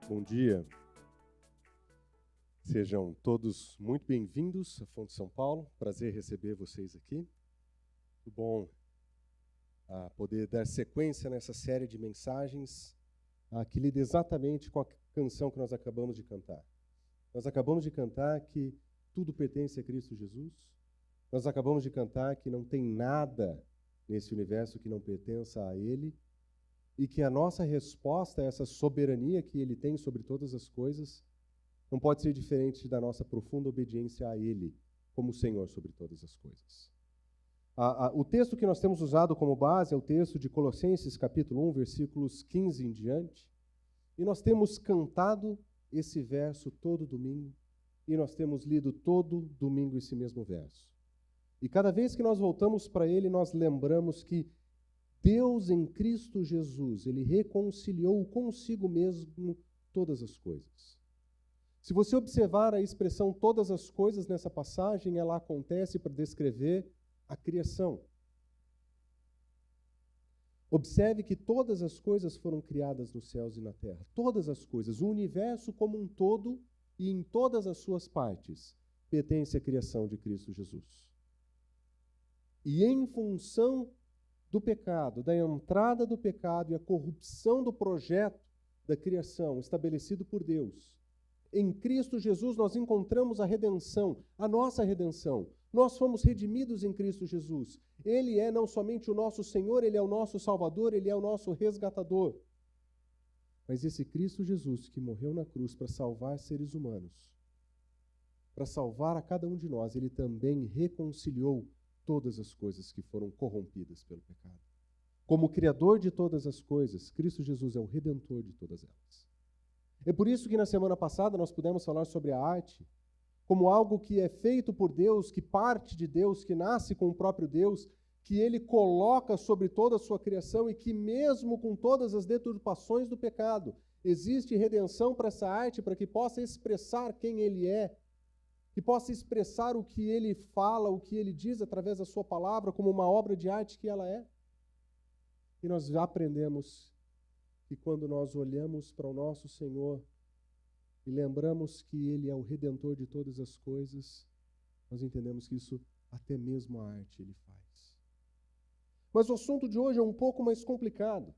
Bom dia. Sejam todos muito bem-vindos à Fonte São Paulo. Prazer receber vocês aqui. Muito bom poder dar sequência nessa série de mensagens que lida exatamente com a canção que nós acabamos de cantar. Nós acabamos de cantar que tudo pertence a Cristo Jesus. Nós acabamos de cantar que não tem nada nesse universo que não pertença a Ele e que a nossa resposta a essa soberania que Ele tem sobre todas as coisas não pode ser diferente da nossa profunda obediência a Ele como Senhor sobre todas as coisas. O texto que nós temos usado como base é o texto de Colossenses capítulo 1, versículos 15 em diante, e nós temos cantado esse verso todo domingo, e nós temos lido todo domingo esse mesmo verso. E cada vez que nós voltamos para ele, nós lembramos que Deus em Cristo Jesus, Ele reconciliou consigo mesmo todas as coisas. Se você observar a expressão todas as coisas nessa passagem, ela acontece para descrever a criação. Observe que todas as coisas foram criadas nos céus e na terra. Todas as coisas, o universo como um todo e em todas as suas partes, pertence à criação de Cristo Jesus. E em função do pecado, da entrada do pecado e a corrupção do projeto da criação estabelecido por Deus, em Cristo Jesus nós encontramos a redenção, a nossa redenção. Nós fomos redimidos em Cristo Jesus. Ele é não somente o nosso Senhor, Ele é o nosso Salvador, Ele é o nosso resgatador. Mas esse Cristo Jesus que morreu na cruz para salvar seres humanos, para salvar a cada um de nós, Ele também reconciliou todas as coisas que foram corrompidas pelo pecado. Como Criador de todas as coisas, Cristo Jesus é o Redentor de todas elas. É por isso que na semana passada nós pudemos falar sobre a arte como algo que é feito por Deus, que parte de Deus, que nasce com o próprio Deus, que Ele coloca sobre toda a sua criação e que mesmo com todas as deturpações do pecado, existe redenção para essa arte, para que possa expressar quem Ele é, que possa expressar o que Ele fala, o que Ele diz através da sua palavra, como uma obra de arte que ela é. E nós já aprendemos que quando nós olhamos para o nosso Senhor e lembramos que Ele é o Redentor de todas as coisas, nós entendemos que isso até mesmo a arte Ele faz. Mas o assunto de hoje é um pouco mais complicado.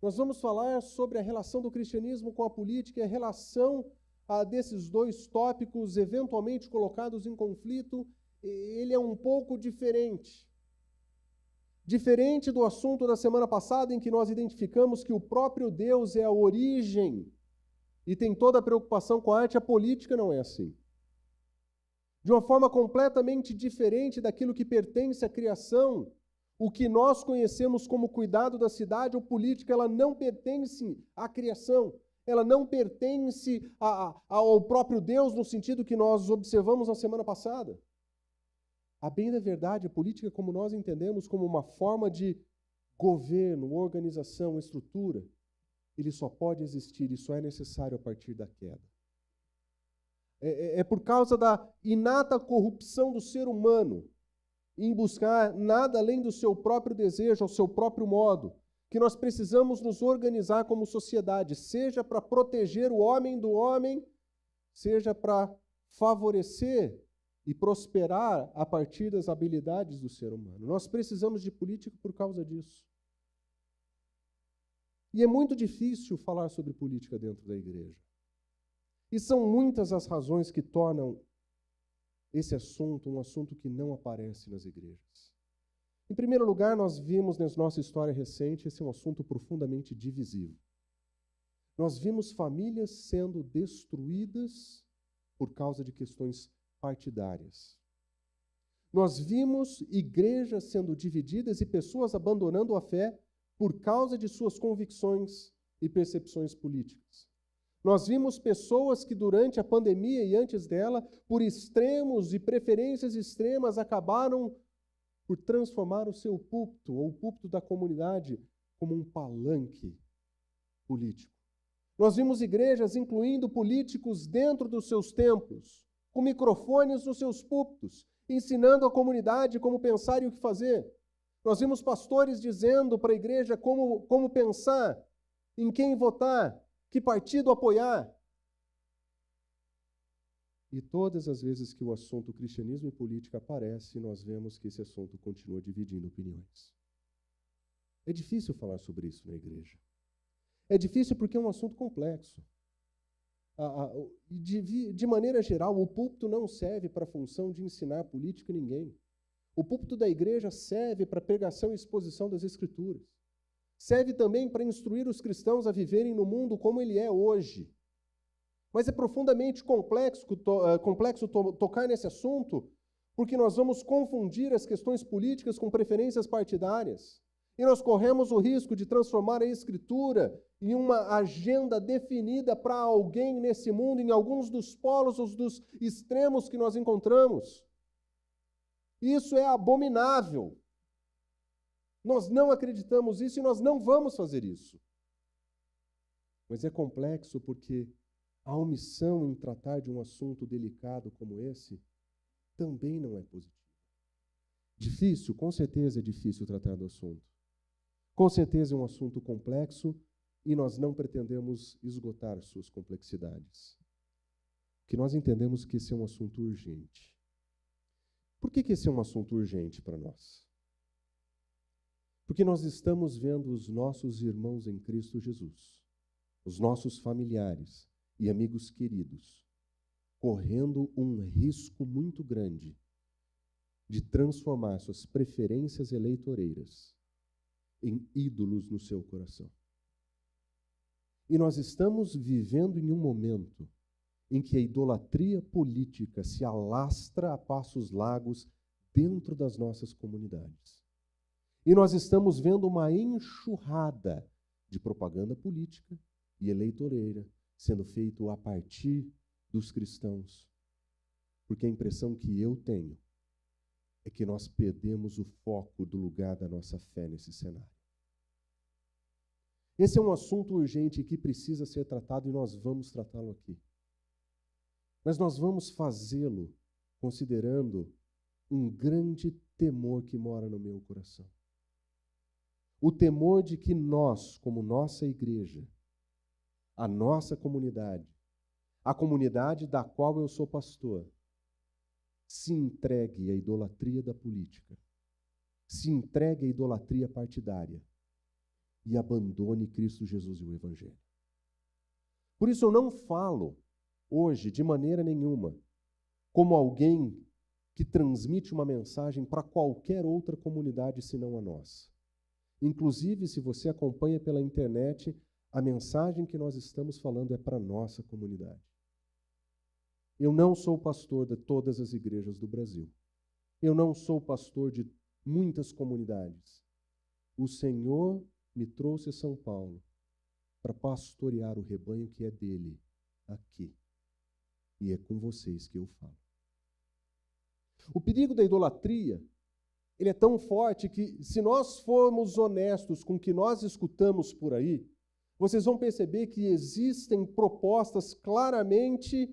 Nós vamos falar sobre a relação do cristianismo com a política e a relação desses dois tópicos eventualmente colocados em conflito. Ele é um pouco diferente. Diferente do assunto da semana passada, em que nós identificamos que o próprio Deus é a origem e tem toda a preocupação com a arte, a política não é assim. De uma forma completamente diferente daquilo que pertence à criação, o que nós conhecemos como cuidado da cidade ou política, ela não pertence à criação. Ela não pertence ao próprio Deus no sentido que nós observamos na semana passada. A bem da verdade, a política, como nós entendemos como uma forma de governo, organização, estrutura, ele só pode existir e só é necessário a partir da queda. É por causa da inata corrupção do ser humano em buscar nada além do seu próprio desejo, ao seu próprio modo, que nós precisamos nos organizar como sociedade, seja para proteger o homem do homem, seja para favorecer e prosperar a partir das habilidades do ser humano. Nós precisamos de política por causa disso. E é muito difícil falar sobre política dentro da igreja. E são muitas as razões que tornam esse assunto um assunto que não aparece nas igrejas. Em primeiro lugar, nós vimos na nossa história recente, esse é um assunto profundamente divisivo. Nós vimos famílias sendo destruídas por causa de questões partidárias. Nós vimos igrejas sendo divididas e pessoas abandonando a fé por causa de suas convicções e percepções políticas. Nós vimos pessoas que durante a pandemia e antes dela, por extremos e preferências extremas, acabaram por transformar o seu púlpito, ou o púlpito da comunidade, como um palanque político. Nós vimos igrejas incluindo políticos dentro dos seus templos, com microfones nos seus púlpitos, ensinando a comunidade como pensar e o que fazer. Nós vimos pastores dizendo para a igreja como pensar, em quem votar, que partido apoiar. E todas as vezes que o assunto cristianismo e política aparece, nós vemos que esse assunto continua dividindo opiniões. É difícil falar sobre isso na igreja. É difícil porque é um assunto complexo. De maneira geral, o púlpito não serve para a função de ensinar política a ninguém. O púlpito da igreja serve para pregação e exposição das Escrituras. Serve também para instruir os cristãos a viverem no mundo como ele é hoje. Mas é profundamente complexo tocar nesse assunto, porque nós vamos confundir as questões políticas com preferências partidárias. E nós corremos o risco de transformar a Escritura em uma agenda definida para alguém nesse mundo, em alguns dos polos, os dos extremos que nós encontramos. Isso é abominável. Nós não acreditamos nisso e nós não vamos fazer isso. Mas é complexo porque a omissão em tratar de um assunto delicado como esse também não é positiva. Difícil, com certeza é difícil tratar do assunto. Com certeza é um assunto complexo e nós não pretendemos esgotar suas complexidades. Que nós entendemos que esse é um assunto urgente. Por que esse é um assunto urgente para nós? Porque nós estamos vendo os nossos irmãos em Cristo Jesus, os nossos familiares e amigos queridos, correndo um risco muito grande de transformar suas preferências eleitoreiras em ídolos no seu coração. E nós estamos vivendo em um momento em que a idolatria política se alastra a passos largos dentro das nossas comunidades. E nós estamos vendo uma enxurrada de propaganda política e eleitoreira sendo feito a partir dos cristãos. Porque a impressão que eu tenho é que nós perdemos o foco do lugar da nossa fé nesse cenário. Esse é um assunto urgente que precisa ser tratado e nós vamos tratá-lo aqui. Mas nós vamos fazê-lo considerando um grande temor que mora no meu coração. O temor de que nós, como nossa igreja, a nossa comunidade, a comunidade da qual eu sou pastor, se entregue à idolatria da política, se entregue à idolatria partidária e abandone Cristo Jesus e o Evangelho. Por isso eu não falo hoje, de maneira nenhuma, como alguém que transmite uma mensagem para qualquer outra comunidade senão a nossa. Inclusive, se você acompanha pela internet, a mensagem que nós estamos falando é para a nossa comunidade. Eu não sou pastor de todas as igrejas do Brasil. Eu não sou pastor de muitas comunidades. O Senhor me trouxe a São Paulo para pastorear o rebanho que é dele aqui. E é com vocês que eu falo. O perigo da idolatria, ele é tão forte que, se nós formos honestos com o que nós escutamos por aí, vocês vão perceber que existem propostas claramente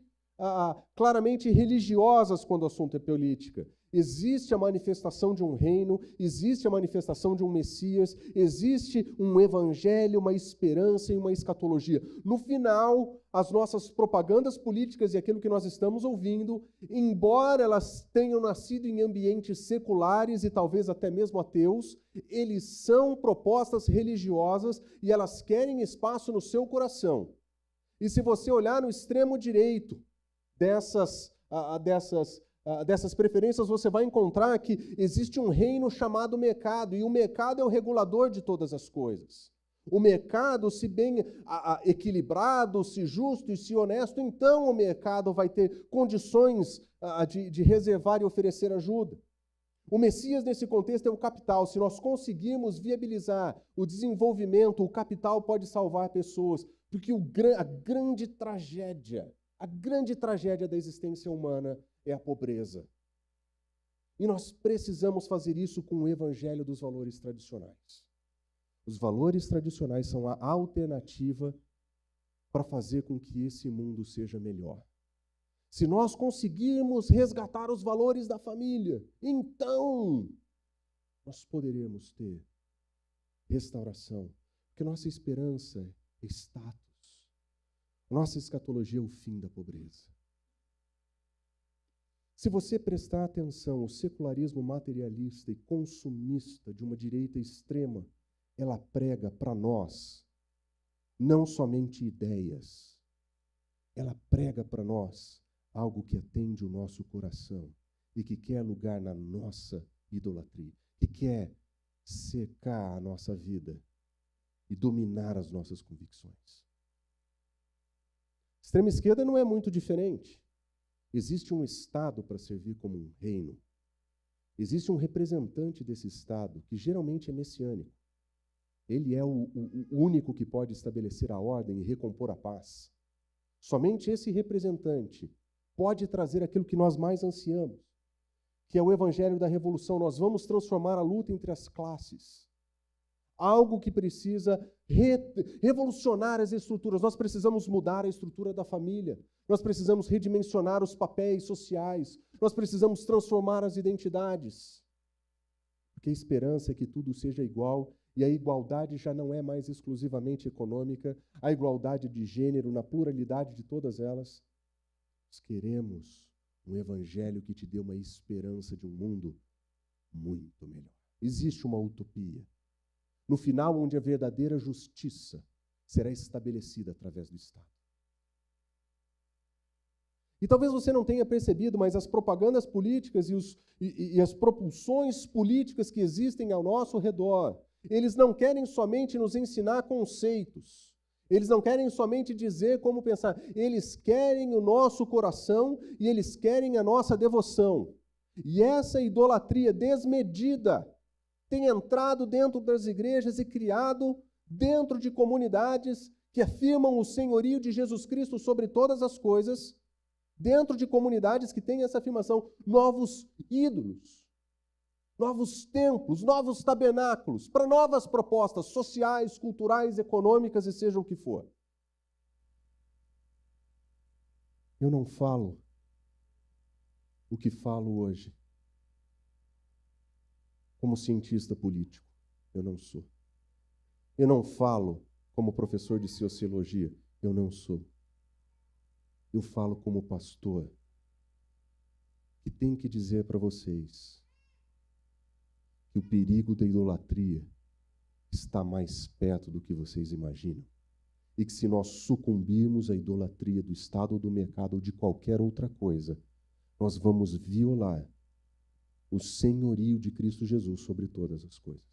religiosas quando o assunto é política. Existe a manifestação de um reino, existe a manifestação de um Messias, existe um evangelho, uma esperança e uma escatologia. No final, as nossas propagandas políticas e aquilo que nós estamos ouvindo, embora elas tenham nascido em ambientes seculares e talvez até mesmo ateus, eles são propostas religiosas e elas querem espaço no seu coração. E se você olhar no extremo direito dessas preferências, você vai encontrar que existe um reino chamado mercado, e o mercado é o regulador de todas as coisas. O mercado, se bem equilibrado, se justo e se honesto, então o mercado vai ter condições de reservar e oferecer ajuda. O Messias, nesse contexto, é o capital. Se nós conseguirmos viabilizar o desenvolvimento, o capital pode salvar pessoas, porque a grande tragédia da existência humana é a pobreza. E nós precisamos fazer isso com o evangelho dos valores tradicionais. Os valores tradicionais são a alternativa para fazer com que esse mundo seja melhor. Se nós conseguirmos resgatar os valores da família, então nós poderemos ter restauração, porque nossa esperança é status. Nossa escatologia é o fim da pobreza. Se você prestar atenção, o secularismo materialista e consumista de uma direita extrema, ela prega para nós não somente ideias, ela prega para nós algo que atende o nosso coração e que quer lugar na nossa idolatria, que quer secar a nossa vida e dominar as nossas convicções. Extrema esquerda não é muito diferente. Existe um Estado para servir como um reino. Existe um representante desse Estado, que geralmente é messiânico. Ele é o único que pode estabelecer a ordem e recompor a paz. Somente esse representante pode trazer aquilo que nós mais ansiamos, que é o evangelho da revolução. Nós vamos transformar a luta entre as classes. Algo que precisa revolucionar as estruturas. Nós precisamos mudar a estrutura da família. Nós precisamos redimensionar os papéis sociais. Nós precisamos transformar as identidades. Porque a esperança é que tudo seja igual, e a igualdade já não é mais exclusivamente econômica, a igualdade de gênero, na pluralidade de todas elas. Nós queremos um evangelho que te dê uma esperança de um mundo muito melhor. Existe uma utopia. No final, onde a verdadeira justiça será estabelecida através do Estado. E talvez você não tenha percebido, mas as propagandas políticas e as propulsões políticas que existem ao nosso redor, eles não querem somente nos ensinar conceitos, eles não querem somente dizer como pensar, eles querem o nosso coração e eles querem a nossa devoção. E essa idolatria desmedida tem entrado dentro das igrejas e criado dentro de comunidades que afirmam o senhorio de Jesus Cristo sobre todas as coisas, dentro de comunidades que têm essa afirmação, novos ídolos, novos templos, novos tabernáculos, para novas propostas sociais, culturais, econômicas e seja o que for. Eu não falo o que falo hoje como cientista político. Eu não sou. Eu não falo como professor de sociologia. Eu não sou. Eu falo como pastor que tem que dizer para vocês que o perigo da idolatria está mais perto do que vocês imaginam. E que se nós sucumbirmos à idolatria do Estado ou do mercado ou de qualquer outra coisa, nós vamos violar o senhorio de Cristo Jesus sobre todas as coisas.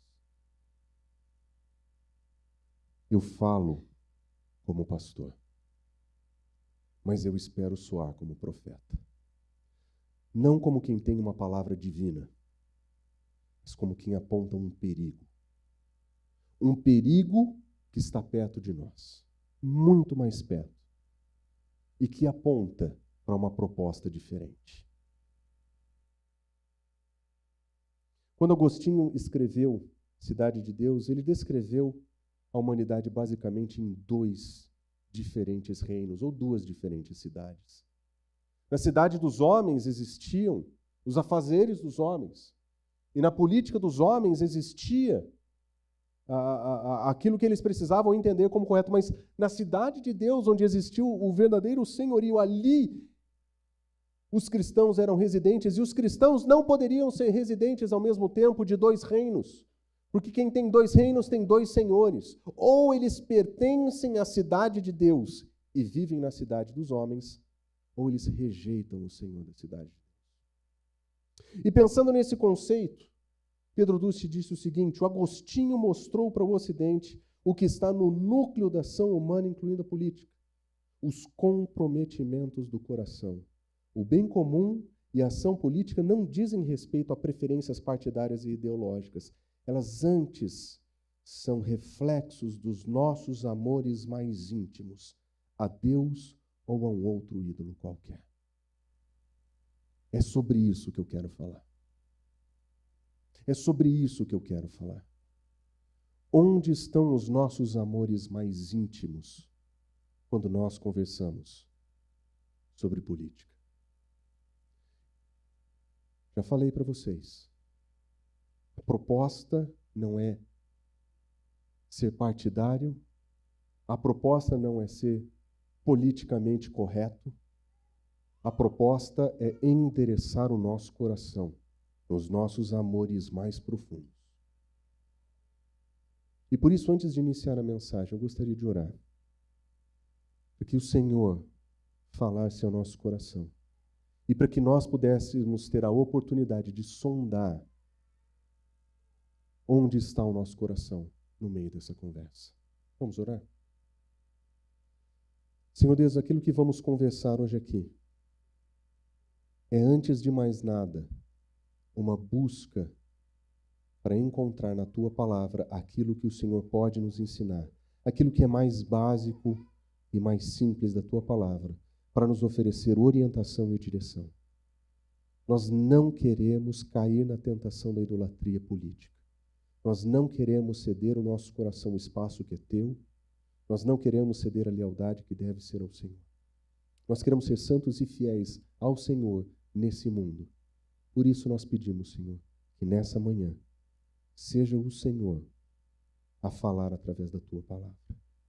Eu falo como pastor, mas eu espero soar como profeta. Não como quem tem uma palavra divina, mas como quem aponta um perigo. Um perigo que está perto de nós, muito mais perto, e que aponta para uma proposta diferente. Quando Agostinho escreveu Cidade de Deus, ele descreveu a humanidade basicamente em dois diferentes reinos, ou duas diferentes cidades. Na cidade dos homens existiam os afazeres dos homens, e na política dos homens existia aquilo que eles precisavam entender como correto, mas na cidade de Deus, onde existiu o verdadeiro senhorio, ali os cristãos eram residentes, e os cristãos não poderiam ser residentes ao mesmo tempo de dois reinos, porque quem tem dois reinos tem dois senhores. Ou eles pertencem à cidade de Deus e vivem na cidade dos homens, ou eles rejeitam o Senhor da cidade. E pensando nesse conceito, Pedro Duce disse o seguinte: o Agostinho mostrou para o Ocidente o que está no núcleo da ação humana, incluindo a política: os comprometimentos do coração. O bem comum e a ação política não dizem respeito a preferências partidárias e ideológicas. Elas antes são reflexos dos nossos amores mais íntimos, a Deus ou a um outro ídolo qualquer. É sobre isso que eu quero falar. É sobre isso que eu quero falar. Onde estão os nossos amores mais íntimos quando nós conversamos sobre política? Já falei para vocês. A proposta não é ser partidário, a proposta não é ser politicamente correto. A proposta é endereçar o nosso coração nos nossos amores mais profundos. E por isso, antes de iniciar a mensagem, eu gostaria de orar para que o Senhor falasse ao nosso coração e para que nós pudéssemos ter a oportunidade de sondar onde está o nosso coração no meio dessa conversa. Vamos orar? Senhor Deus, aquilo que vamos conversar hoje aqui é, antes de mais nada, uma busca para encontrar na Tua palavra aquilo que o Senhor pode nos ensinar, aquilo que é mais básico e mais simples da Tua palavra, para nos oferecer orientação e direção. Nós não queremos cair na tentação da idolatria política. Nós não queremos ceder o nosso coração, o espaço que é Teu. Nós não queremos ceder a lealdade que deve ser ao Senhor. Nós queremos ser santos e fiéis ao Senhor nesse mundo. Por isso nós pedimos, Senhor, que nessa manhã seja o Senhor a falar através da Tua palavra.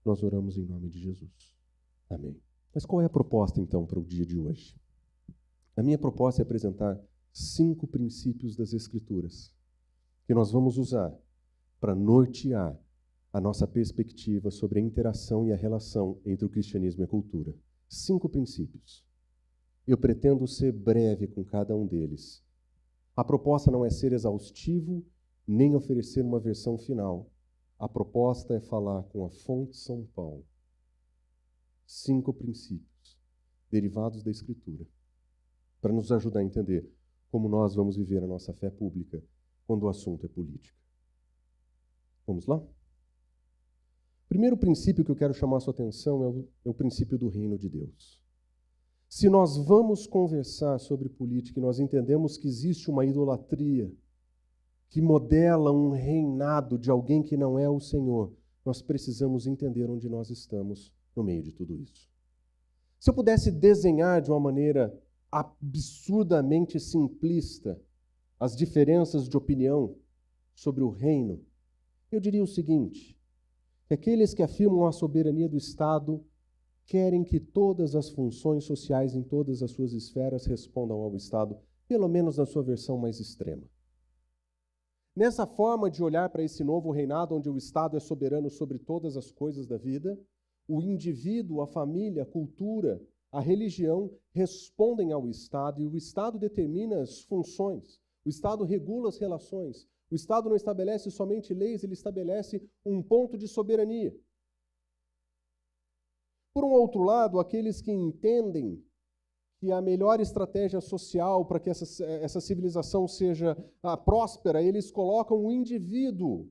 Nós oramos em nome de Jesus. Amém. Mas qual é a proposta, então, para o dia de hoje? A minha proposta é apresentar 5 princípios das Escrituras que nós vamos usar para nortear a nossa perspectiva sobre a interação e a relação entre o cristianismo e a cultura. 5 princípios. Eu pretendo ser breve com cada um deles. A proposta não é ser exaustivo, nem oferecer uma versão final. A proposta é falar com a fonte São Paulo. 5 princípios derivados da Escritura, para nos ajudar a entender como nós vamos viver a nossa fé pública quando o assunto é política. Vamos lá? O primeiro princípio que eu quero chamar a sua atenção é o princípio do reino de Deus. Se nós vamos conversar sobre política e nós entendemos que existe uma idolatria que modela um reinado de alguém que não é o Senhor, nós precisamos entender onde nós estamos no meio de tudo isso. Se eu pudesse desenhar de uma maneira absurdamente simplista as diferenças de opinião sobre o reino, eu diria o seguinte: que aqueles que afirmam a soberania do Estado querem que todas as funções sociais em todas as suas esferas respondam ao Estado, pelo menos na sua versão mais extrema. Nessa forma de olhar para esse novo reinado, onde o Estado é soberano sobre todas as coisas da vida, o indivíduo, a família, a cultura, a religião respondem ao Estado e o Estado determina as funções, o Estado regula as relações, o Estado não estabelece somente leis, ele estabelece um ponto de soberania. Por um outro lado, aqueles que entendem que a melhor estratégia social para que essa civilização seja próspera, eles colocam o indivíduo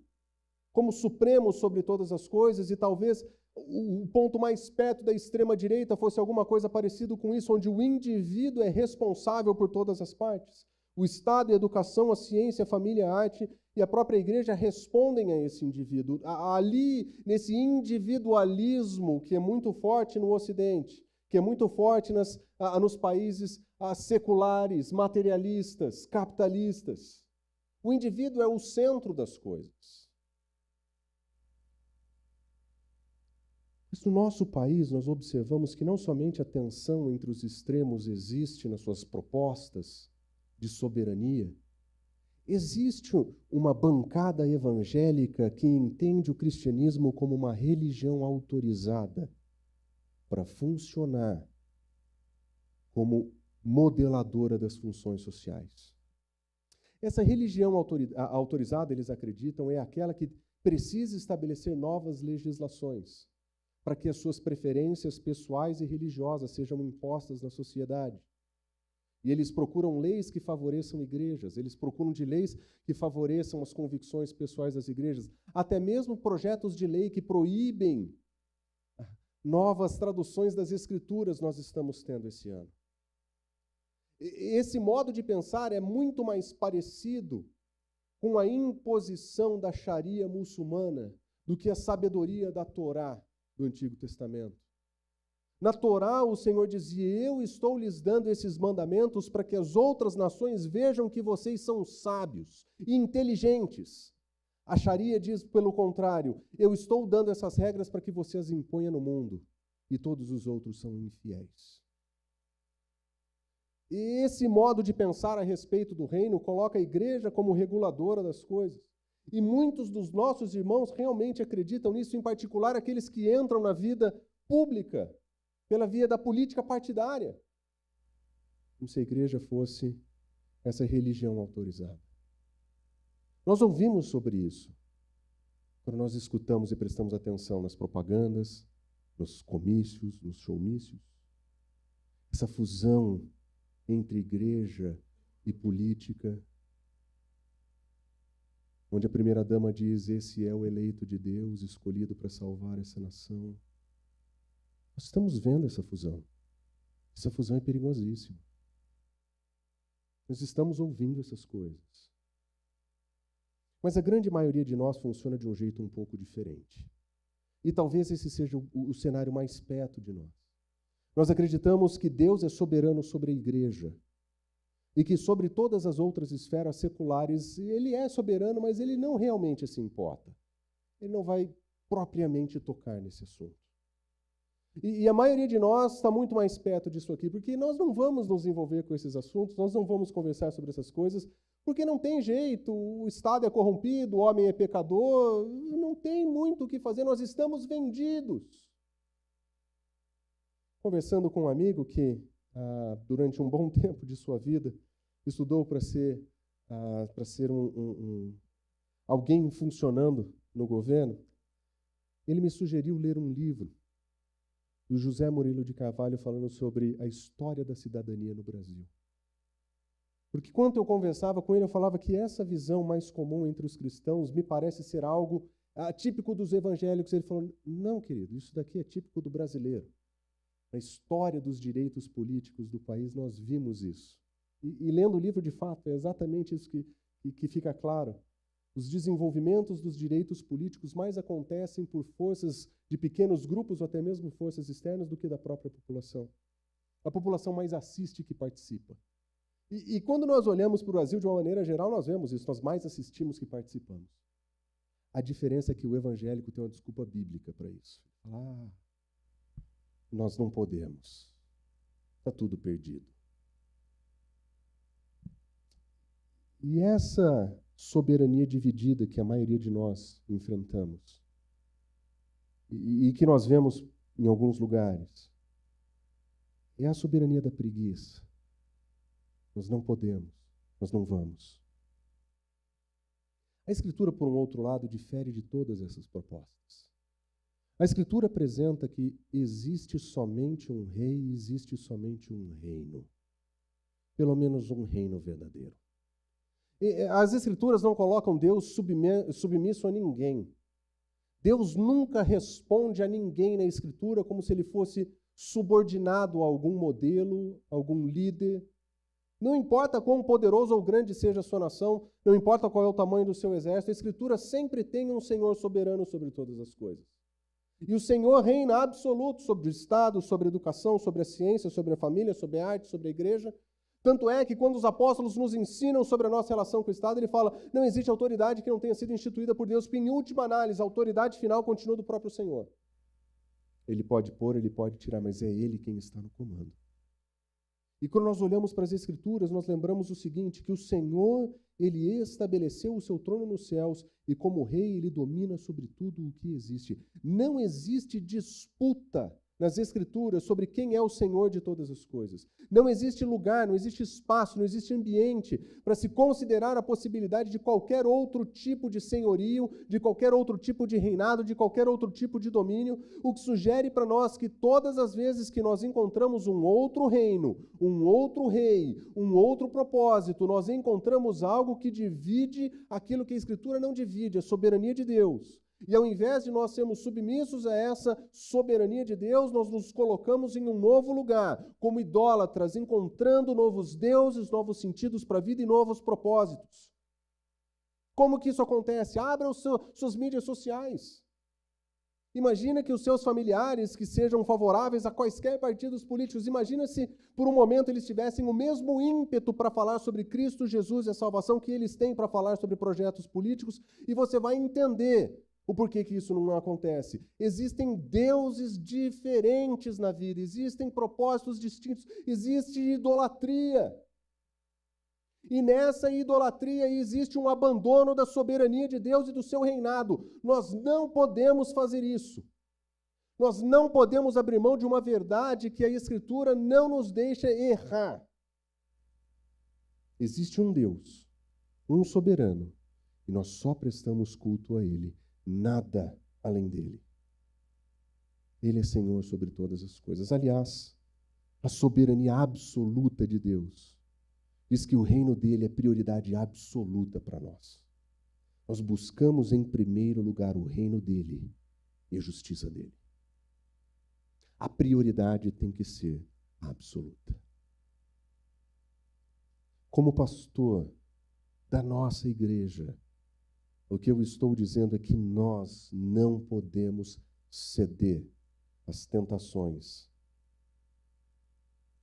como supremo sobre todas as coisas, e talvez o ponto mais perto da extrema-direita fosse alguma coisa parecida com isso, onde o indivíduo é responsável por todas as partes. O Estado, a educação, a ciência, a família, a arte e a própria igreja respondem a esse indivíduo. Ali, nesse individualismo que é muito forte no Ocidente, que é muito forte nos países seculares, materialistas, capitalistas. O indivíduo é o centro das coisas. Mas no nosso país, nós observamos que não somente a tensão entre os extremos existe nas suas propostas de soberania, existe uma bancada evangélica que entende o cristianismo como uma religião autorizada para funcionar como modeladora das funções sociais. Essa religião autorizada, eles acreditam, é aquela que precisa estabelecer novas legislações para que as suas preferências pessoais e religiosas sejam impostas na sociedade. E eles procuram leis que favoreçam igrejas, eles procuram de leis que favoreçam as convicções pessoais das igrejas, até mesmo projetos de lei que proíbem novas traduções das Escrituras nós estamos tendo esse ano. Esse modo de pensar é muito mais parecido com a imposição da Sharia muçulmana do que a sabedoria da Torá do Antigo Testamento. Na Torá, o Senhor dizia: eu estou lhes dando esses mandamentos para que as outras nações vejam que vocês são sábios e inteligentes. A Sharia diz, pelo contrário: eu estou dando essas regras para que você as imponha no mundo e todos os outros são infiéis. E esse modo de pensar a respeito do reino coloca a igreja como reguladora das coisas. E muitos dos nossos irmãos realmente acreditam nisso, em particular aqueles que entram na vida pública, pela via da política partidária. Como se a igreja fosse essa religião autorizada. Nós ouvimos sobre isso quando nós escutamos e prestamos atenção nas propagandas, nos comícios, nos showmícios. Essa fusão entre igreja e política, onde a primeira-dama diz: esse é o eleito de Deus, escolhido para salvar essa nação. Nós estamos vendo essa fusão. Essa fusão é perigosíssima. Nós estamos ouvindo essas coisas. Mas a grande maioria de nós funciona de um jeito um pouco diferente. E talvez esse seja o cenário mais perto de nós. Nós acreditamos que Deus é soberano sobre a igreja e que sobre todas as outras esferas seculares Ele é soberano, mas Ele não realmente se importa. Ele não vai propriamente tocar nesse assunto. E a maioria de nós está muito mais perto disso aqui, porque nós não vamos nos envolver com esses assuntos, nós não vamos conversar sobre essas coisas, porque não tem jeito, o Estado é corrompido, o homem é pecador, não tem muito o que fazer, nós estamos vendidos. Conversando com um amigo que, durante um bom tempo de sua vida, estudou para ser alguém funcionando no governo, ele me sugeriu ler um livro do José Murilo de Carvalho falando sobre a história da cidadania no Brasil. Porque quando eu conversava com ele, eu falava que essa visão mais comum entre os cristãos me parece ser algo típico dos evangélicos. Ele falou: não, querido, isso daqui é típico do brasileiro. Na história dos direitos políticos do país, nós vimos isso. E lendo o livro, de fato, é exatamente isso que fica claro. Os desenvolvimentos dos direitos políticos mais acontecem por forças de pequenos grupos ou até mesmo forças externas do que da própria população. A população mais assiste que participa. E quando nós olhamos para o Brasil de uma maneira geral, nós vemos isso, nós mais assistimos que participamos. A diferença é que o evangélico tem uma desculpa bíblica para isso. Nós não podemos. Está tudo perdido. E essa soberania dividida que a maioria de nós enfrentamos e que nós vemos em alguns lugares é a soberania da preguiça. Nós não podemos, nós não vamos. A Escritura, por um outro lado, difere de todas essas propostas. A Escritura apresenta que existe somente um rei e existe somente um reino. Pelo menos um reino verdadeiro. As Escrituras não colocam Deus submisso a ninguém. Deus nunca responde a ninguém na Escritura como se ele fosse subordinado a algum modelo, algum líder. Não importa quão poderoso ou grande seja a sua nação, não importa qual é o tamanho do seu exército, a Escritura sempre tem um Senhor soberano sobre todas as coisas. E o Senhor reina absoluto sobre o Estado, sobre a educação, sobre a ciência, sobre a família, sobre a arte, sobre a igreja. Tanto é que quando os apóstolos nos ensinam sobre a nossa relação com o Estado, ele fala: não existe autoridade que não tenha sido instituída por Deus, porque em última análise, a autoridade final continua do próprio Senhor. Ele pode pôr, ele pode tirar, mas é Ele quem está no comando. E quando nós olhamos para as Escrituras, nós lembramos o seguinte, que o Senhor, Ele estabeleceu o seu trono nos céus e como rei, Ele domina sobre tudo o que existe. Não existe disputa nas Escrituras sobre quem é o Senhor de todas as coisas. Não existe lugar, não existe espaço, não existe ambiente para se considerar a possibilidade de qualquer outro tipo de senhorio, de qualquer outro tipo de reinado, de qualquer outro tipo de domínio, o que sugere para nós que todas as vezes que nós encontramos um outro reino, um outro rei, um outro propósito, nós encontramos algo que divide aquilo que a Escritura não divide, a soberania de Deus. E ao invés de nós sermos submissos a essa soberania de Deus, nós nos colocamos em um novo lugar, como idólatras, encontrando novos deuses, novos sentidos para a vida e novos propósitos. Como que isso acontece? Abra suas mídias sociais. Imagina que os seus familiares que sejam favoráveis a quaisquer partidos políticos, imagina se por um momento eles tivessem o mesmo ímpeto para falar sobre Cristo Jesus e a salvação que eles têm para falar sobre projetos políticos, e você vai entender O porquê que isso não acontece? Existem deuses diferentes na vida, existem propósitos distintos, existe idolatria. E nessa idolatria existe um abandono da soberania de Deus e do seu reinado. Nós não podemos fazer isso. Nós não podemos abrir mão de uma verdade que a Escritura não nos deixa errar. Existe um Deus, um soberano, e nós só prestamos culto a Ele, nada além dele. Ele é Senhor sobre todas as coisas. Aliás, a soberania absoluta de Deus diz que o reino dele é prioridade absoluta para nós. Nós buscamos em primeiro lugar o reino dele e a justiça dele. A prioridade tem que ser absoluta. Como pastor da nossa igreja, o que eu estou dizendo é que nós não podemos ceder às tentações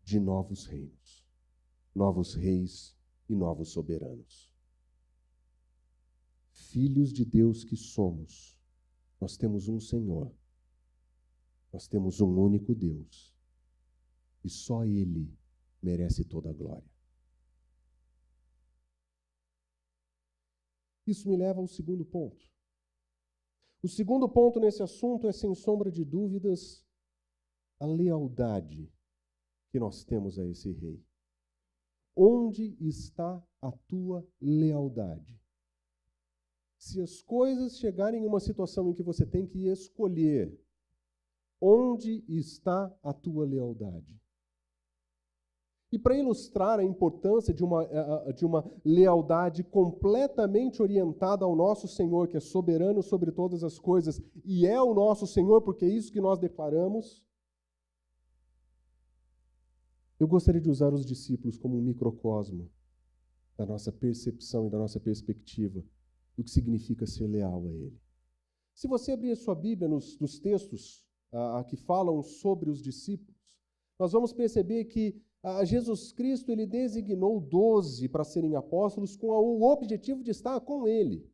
de novos reinos, novos reis e novos soberanos. Filhos de Deus que somos, nós temos um Senhor, nós temos um único Deus, e só Ele merece toda a glória. Isso me leva ao segundo ponto. O segundo ponto nesse assunto é, sem sombra de dúvidas, a lealdade que nós temos a esse rei. Onde está a tua lealdade? Se as coisas chegarem em uma situação em que você tem que escolher, onde está a tua lealdade? E para ilustrar a importância de uma lealdade completamente orientada ao nosso Senhor, que é soberano sobre todas as coisas, e é o nosso Senhor, porque é isso que nós declaramos, eu gostaria de usar os discípulos como um microcosmo da nossa percepção e da nossa perspectiva do que significa ser leal a Ele. Se você abrir a sua Bíblia nos textos que falam sobre os discípulos, nós vamos perceber que Jesus Cristo ele designou 12 para serem apóstolos com o objetivo de estar com Ele.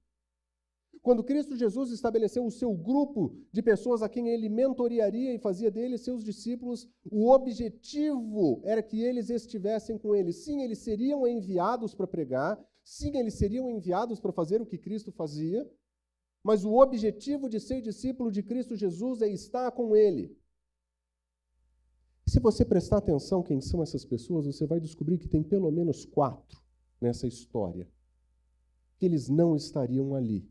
Quando Cristo Jesus estabeleceu o seu grupo de pessoas a quem Ele mentorearia e fazia deles seus discípulos, o objetivo era que eles estivessem com Ele. Sim, eles seriam enviados para pregar, sim, eles seriam enviados para fazer o que Cristo fazia, mas o objetivo de ser discípulo de Cristo Jesus é estar com Ele. Se você prestar atenção quem são essas pessoas, você vai descobrir que tem pelo menos 4 nessa história, que eles não estariam ali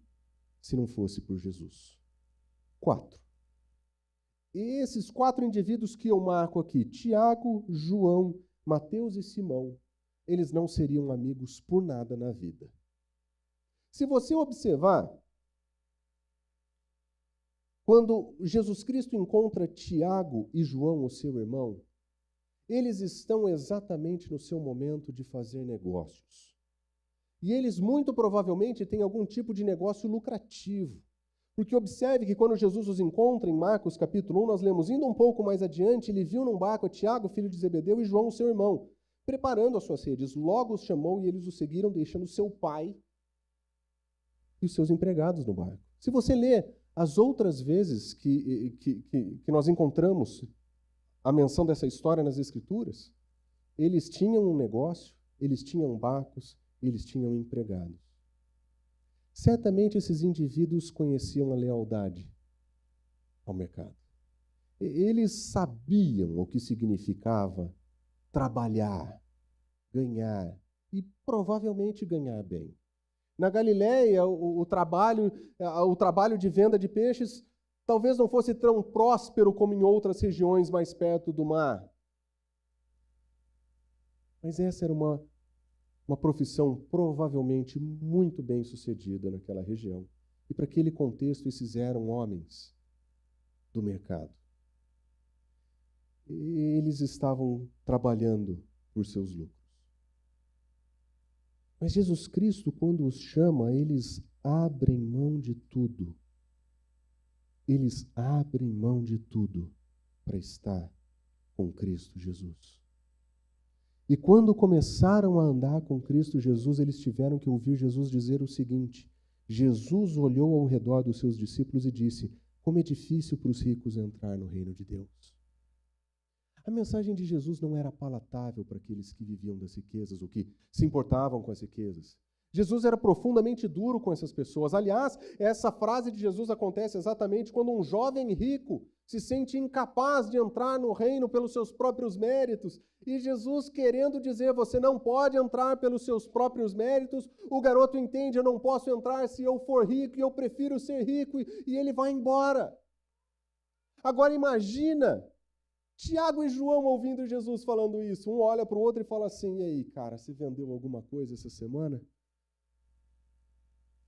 se não fosse por Jesus. 4. E esses 4 indivíduos que eu marco aqui, Tiago, João, Mateus e Simão, eles não seriam amigos por nada na vida. Se você observar, quando Jesus Cristo encontra Tiago e João, o seu irmão, eles estão exatamente no seu momento de fazer negócios. E eles muito provavelmente têm algum tipo de negócio lucrativo. Porque observe que quando Jesus os encontra em Marcos capítulo 1, nós lemos, indo um pouco mais adiante, ele viu num barco Tiago, filho de Zebedeu, e João, seu irmão, preparando as suas redes. Logo os chamou e eles o seguiram, deixando seu pai e os seus empregados no barco. Se você ler as outras vezes que nós encontramos a menção dessa história nas Escrituras, eles tinham um negócio, eles tinham barcos, eles tinham empregados. Certamente esses indivíduos conheciam a lealdade ao mercado. Eles sabiam o que significava trabalhar, ganhar e provavelmente ganhar bem. Na Galileia, o trabalho de venda de peixes talvez não fosse tão próspero como em outras regiões mais perto do mar. Mas essa era uma profissão provavelmente muito bem sucedida naquela região. E para aquele contexto, esses eram homens do mercado. E eles estavam trabalhando por seus lucros. Mas Jesus Cristo, quando os chama, eles abrem mão de tudo. Eles abrem mão de tudo para estar com Cristo Jesus. E quando começaram a andar com Cristo Jesus, eles tiveram que ouvir Jesus dizer o seguinte: Jesus olhou ao redor dos seus discípulos e disse: como é difícil para os ricos entrar no reino de Deus. A mensagem de Jesus não era palatável para aqueles que viviam das riquezas ou que se importavam com as riquezas. Jesus era profundamente duro com essas pessoas. Aliás, essa frase de Jesus acontece exatamente quando um jovem rico se sente incapaz de entrar no reino pelos seus próprios méritos. E Jesus querendo dizer, você não pode entrar pelos seus próprios méritos. O garoto entende, eu não posso entrar se eu for rico e eu prefiro ser rico. E ele vai embora. Agora imagina Tiago e João ouvindo Jesus falando isso. Um olha para o outro e fala assim, e aí, cara, você vendeu alguma coisa essa semana?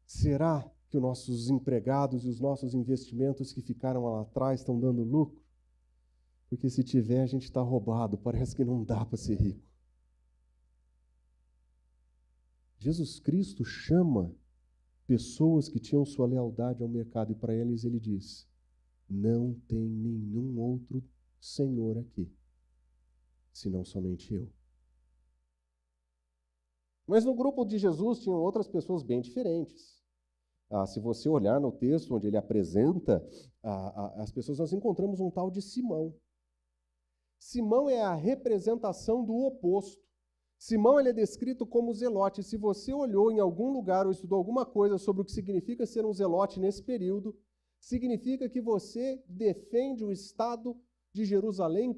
Será que os nossos empregados e os nossos investimentos que ficaram lá atrás estão dando lucro? Porque se tiver, a gente está roubado, parece que não dá para ser rico. Jesus Cristo chama pessoas que tinham sua lealdade ao mercado e para eles ele diz, não tem nenhum outro Senhor aqui, senão somente eu. Mas no grupo de Jesus tinham outras pessoas bem diferentes. Se você olhar no texto onde ele apresenta as pessoas, nós encontramos um tal de Simão. Simão é a representação do oposto. Simão ele é descrito como zelote. Se você olhou em algum lugar ou estudou alguma coisa sobre o que significa ser um zelote nesse período, significa que você defende o Estado de Jerusalém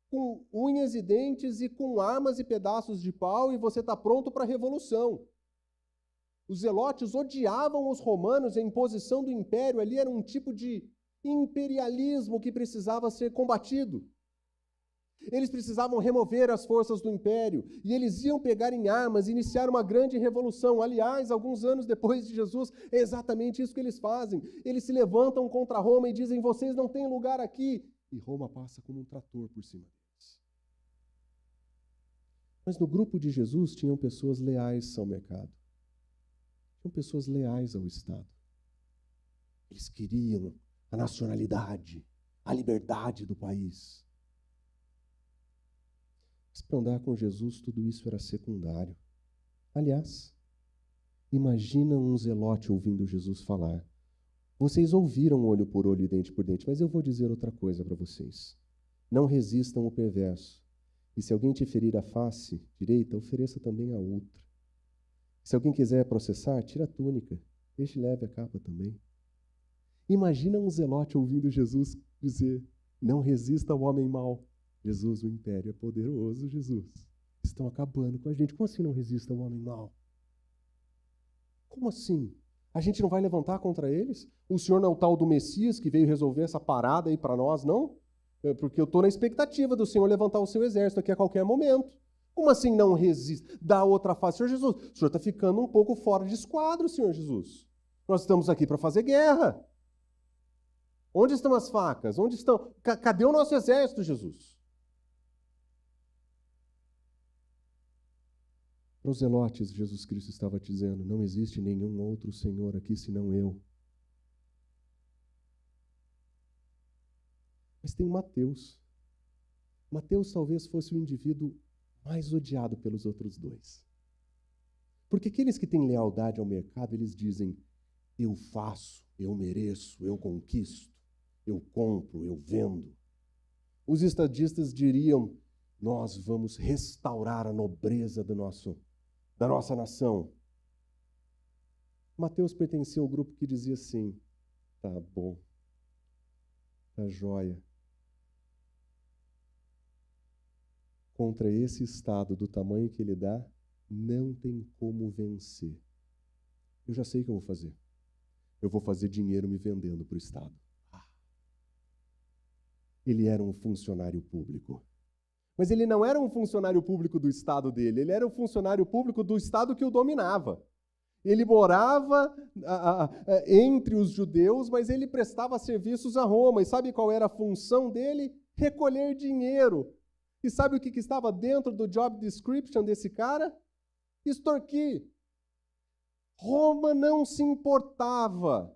com unhas e dentes e com armas e pedaços de pau, e você está pronto para a revolução. Os zelotes odiavam os romanos, a imposição do império ali era um tipo de imperialismo que precisava ser combatido. Eles precisavam remover as forças do império, e eles iam pegar em armas e iniciar uma grande revolução. Aliás, alguns anos depois de Jesus, é exatamente isso que eles fazem. Eles se levantam contra Roma e dizem, vocês não têm lugar aqui. E Roma passa como um trator por cima deles. Mas no grupo de Jesus tinham pessoas leais ao mercado. Tinham pessoas leais ao Estado. Eles queriam a nacionalidade, a liberdade do país. Mas para andar com Jesus, tudo isso era secundário. Aliás, imagina um zelote ouvindo Jesus falar. Vocês ouviram olho por olho e dente por dente, mas eu vou dizer outra coisa para vocês. Não resistam ao perverso. E se alguém te ferir a face direita, ofereça também a outra. Se alguém quiser processar, tira a túnica, deixe leve a capa também. Imagina um zelote ouvindo Jesus dizer, não resista ao homem mau. Jesus, o império é poderoso, Jesus. Estão acabando com a gente. Como assim não resista ao homem mau? Como assim? A gente não vai levantar contra eles? O Senhor não é o tal do Messias que veio resolver essa parada aí para nós, não? Porque eu estou na expectativa do Senhor levantar o seu exército aqui a qualquer momento. Como assim não resiste? Dá outra face. Senhor Jesus, o Senhor está ficando um pouco fora de esquadro, Senhor Jesus. Nós estamos aqui para fazer guerra. Onde estão as facas? Onde estão? Cadê o nosso exército, Jesus? Para os zelotes, Jesus Cristo estava dizendo, não existe nenhum outro Senhor aqui senão eu. Mas tem Mateus. Mateus talvez fosse o indivíduo mais odiado pelos outros dois. Porque aqueles que têm lealdade ao mercado, eles dizem, eu faço, eu mereço, eu conquisto, eu compro, eu vendo. Os estadistas diriam, nós vamos restaurar a nobreza da nossa nação. Mateus pertencia ao grupo que dizia assim, tá bom, tá jóia. Contra esse Estado do tamanho que ele dá, não tem como vencer. Eu já sei o que eu vou fazer. Eu vou fazer dinheiro me vendendo para o Estado. Ele era um funcionário público. Mas ele não era um funcionário público do Estado dele, ele era um funcionário público do Estado que o dominava. Ele morava entre os judeus, mas ele prestava serviços a Roma. E sabe qual era a função dele? Recolher dinheiro. E sabe o que estava dentro do job description desse cara? Extorquir. Roma não se importava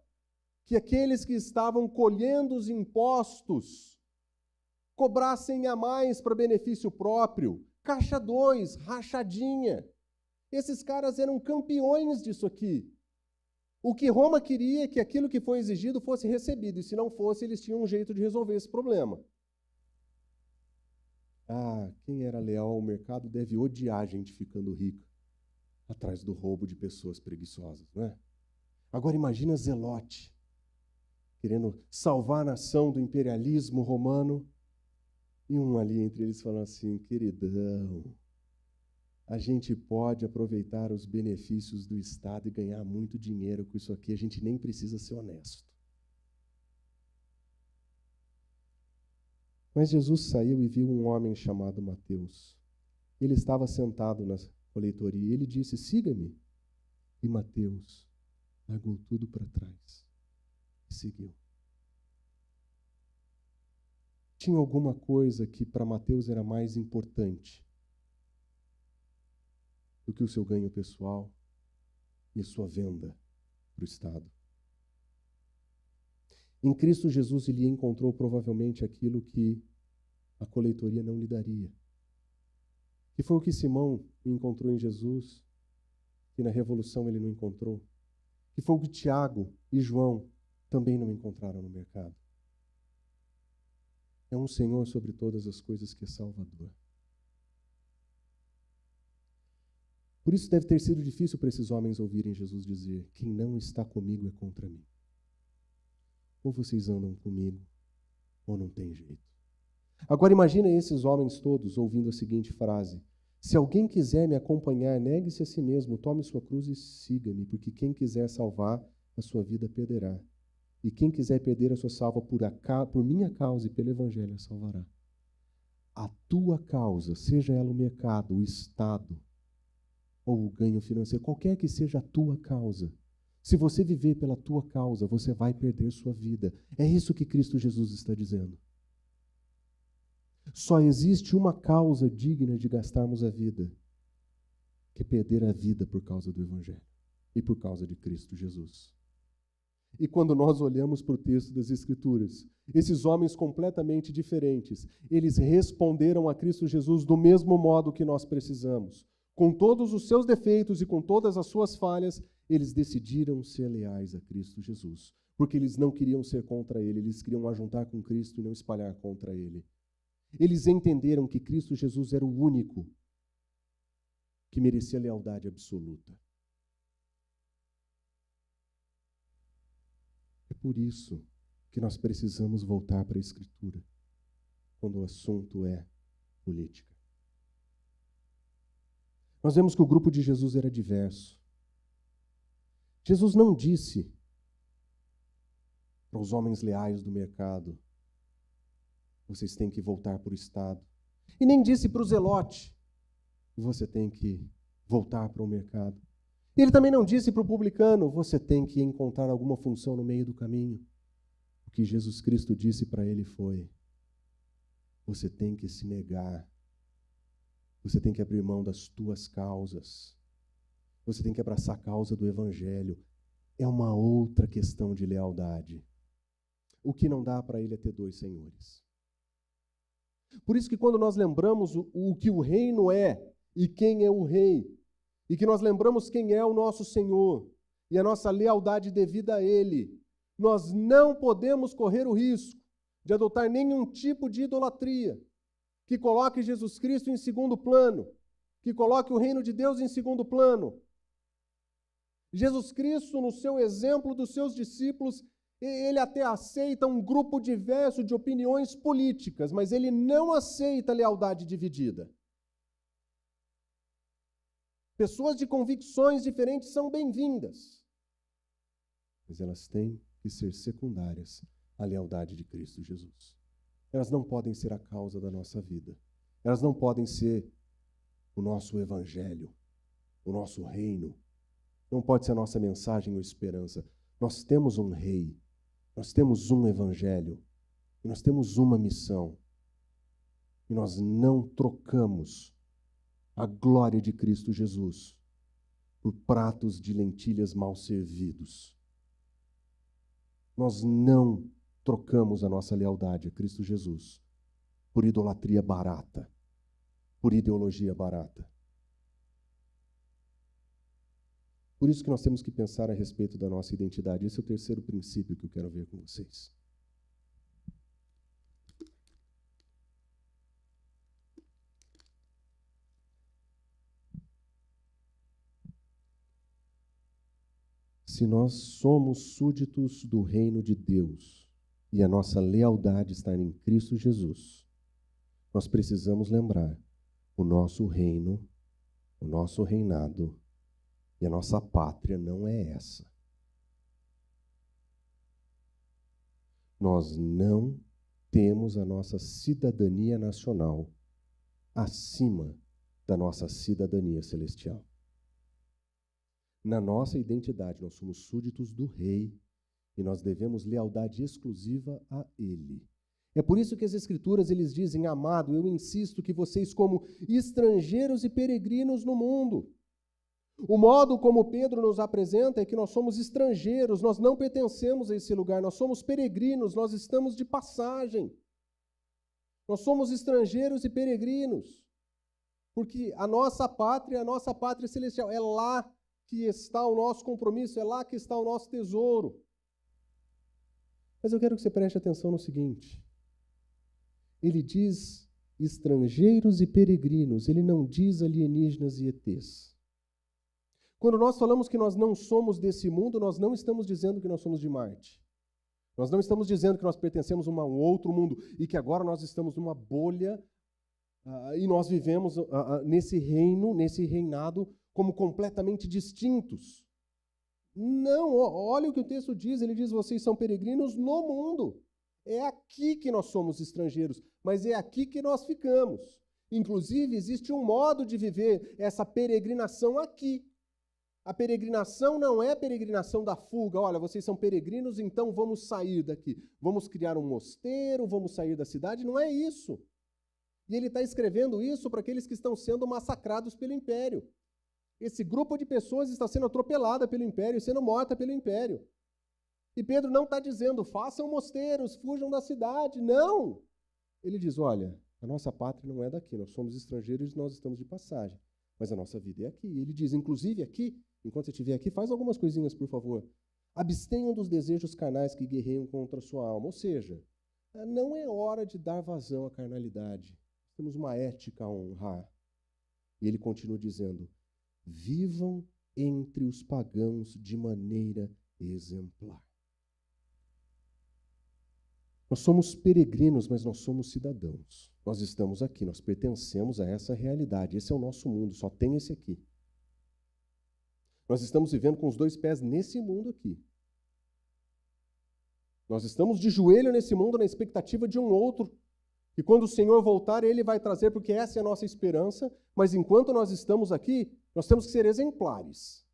que aqueles que estavam colhendo os impostos cobrassem a mais para benefício próprio. Caixa 2, rachadinha. Esses caras eram campeões disso aqui. O que Roma queria é que aquilo que foi exigido fosse recebido, e se não fosse, eles tinham um jeito de resolver esse problema. Quem era leal ao mercado deve odiar a gente ficando rica atrás do roubo de pessoas preguiçosas, não é? Agora imagina Zelote, querendo salvar a nação do imperialismo romano, e um ali entre eles falando assim: queridão, a gente pode aproveitar os benefícios do Estado e ganhar muito dinheiro com isso aqui, a gente nem precisa ser honesto. Mas Jesus saiu e viu um homem chamado Mateus. Ele estava sentado na coletoria e ele disse: siga-me. E Mateus largou tudo para trás e seguiu. Tinha alguma coisa que para Mateus era mais importante do que o seu ganho pessoal e a sua venda para o Estado. Em Cristo Jesus ele encontrou provavelmente aquilo que a coletoria não lhe daria. Que foi o que Simão encontrou em Jesus, que na Revolução ele não encontrou. Que foi o que Tiago e João também não encontraram no mercado. É um Senhor sobre todas as coisas que é Salvador. Por isso deve ter sido difícil para esses homens ouvirem Jesus dizer: quem não está comigo é contra mim. Ou vocês andam comigo, ou não tem jeito. Agora imagina esses homens todos ouvindo a seguinte frase: se alguém quiser me acompanhar, negue-se a si mesmo, tome sua cruz e siga-me, porque quem quiser salvar a sua vida perderá. E quem quiser perder a sua salva por minha causa e pelo Evangelho a salvará. A tua causa, seja ela o mercado, o Estado, ou o ganho financeiro, qualquer que seja a tua causa, se você viver pela tua causa, você vai perder sua vida. É isso que Cristo Jesus está dizendo. Só existe uma causa digna de gastarmos a vida, que é perder a vida por causa do Evangelho e por causa de Cristo Jesus. E quando nós olhamos para o texto das Escrituras, esses homens completamente diferentes, eles responderam a Cristo Jesus do mesmo modo que nós precisamos. Com todos os seus defeitos e com todas as suas falhas, eles decidiram ser leais a Cristo Jesus, porque eles não queriam ser contra Ele, eles queriam ajuntar com Cristo e não espalhar contra Ele. Eles entenderam que Cristo Jesus era o único que merecia lealdade absoluta. É por isso que nós precisamos voltar para a Escritura, quando o assunto é política. Nós vemos que o grupo de Jesus era diverso. Jesus não disse para os homens leais do mercado: vocês têm que voltar para o Estado. E nem disse para o zelote: você tem que voltar para o mercado. E ele também não disse para o publicano: você tem que encontrar alguma função no meio do caminho. O que Jesus Cristo disse para ele foi: você tem que se negar. Você tem que abrir mão das tuas causas. Você tem que abraçar a causa do Evangelho. É uma outra questão de lealdade. O que não dá para ele é ter dois senhores. Por isso que quando nós lembramos o que o reino é e quem é o rei, e que nós lembramos quem é o nosso Senhor e a nossa lealdade devida a Ele, nós não podemos correr o risco de adotar nenhum tipo de idolatria que coloque Jesus Cristo em segundo plano, que coloque o reino de Deus em segundo plano. Jesus Cristo, no seu exemplo dos seus discípulos, ele até aceita um grupo diverso de opiniões políticas, mas ele não aceita lealdade dividida. Pessoas de convicções diferentes são bem-vindas, mas elas têm que ser secundárias à lealdade de Cristo Jesus. Elas não podem ser a causa da nossa vida. Elas não podem ser o nosso evangelho, o nosso reino. Não pode ser a nossa mensagem ou esperança. Nós temos um rei, nós temos um evangelho, e nós temos uma missão. E nós não trocamos a glória de Cristo Jesus por pratos de lentilhas mal servidos. Nós não trocamos a nossa lealdade a Cristo Jesus por idolatria barata, por ideologia barata. Por isso que nós temos que pensar a respeito da nossa identidade. Esse é o terceiro princípio que eu quero ver com vocês. Se nós somos súditos do reino de Deus e a nossa lealdade está em Cristo Jesus, nós precisamos lembrar o nosso reino, o nosso reinado e a nossa pátria não é essa. Nós não temos a nossa cidadania nacional acima da nossa cidadania celestial. Na nossa identidade, nós somos súditos do Rei e nós devemos lealdade exclusiva a Ele. É por isso que as Escrituras eles dizem, amado, eu insisto que vocês como estrangeiros e peregrinos no mundo. O modo como Pedro nos apresenta é que nós somos estrangeiros, nós não pertencemos a esse lugar, nós somos peregrinos, nós estamos de passagem. Nós somos estrangeiros e peregrinos, porque a nossa pátria celestial, é lá que está o nosso compromisso, é lá que está o nosso tesouro. Mas eu quero que você preste atenção no seguinte. Ele diz estrangeiros e peregrinos, ele não diz alienígenas e ETs. Quando nós falamos que nós não somos desse mundo, nós não estamos dizendo que nós somos de Marte. Nós não estamos dizendo que nós pertencemos a um outro mundo e que agora nós estamos numa bolha e nós vivemos nesse reino, nesse reinado, como completamente distintos. Não, olha o que o texto diz, ele diz, vocês são peregrinos no mundo. É aqui que nós somos estrangeiros, mas é aqui que nós ficamos. Inclusive, existe um modo de viver essa peregrinação aqui. A peregrinação não é a peregrinação da fuga. Olha, vocês são peregrinos, então vamos sair daqui. Vamos criar um mosteiro, vamos sair da cidade. Não é isso. E ele está escrevendo isso para aqueles que estão sendo massacrados pelo império. Esse grupo de pessoas está sendo atropelada pelo império, sendo morta pelo império. E Pedro não está dizendo, façam mosteiros, fujam da cidade. Não! Ele diz, olha, a nossa pátria não é daqui, nós somos estrangeiros e nós estamos de passagem. Mas a nossa vida é aqui. E ele diz, inclusive aqui, enquanto você estiver aqui, faz algumas coisinhas, por favor. Abstenham dos desejos carnais que guerreiam contra a sua alma. Ou seja, não é hora de dar vazão à carnalidade. Temos uma ética a honrar. E ele continua dizendo, vivam entre os pagãos de maneira exemplar. Nós somos peregrinos, mas nós somos cidadãos. Nós estamos aqui, nós pertencemos a essa realidade. Esse é o nosso mundo, só tem esse aqui. Nós estamos vivendo com os dois pés nesse mundo aqui. Nós estamos de joelho nesse mundo na expectativa de um outro. E quando o Senhor voltar, Ele vai trazer, porque essa é a nossa esperança. Mas enquanto nós estamos aqui, nós temos que ser exemplares.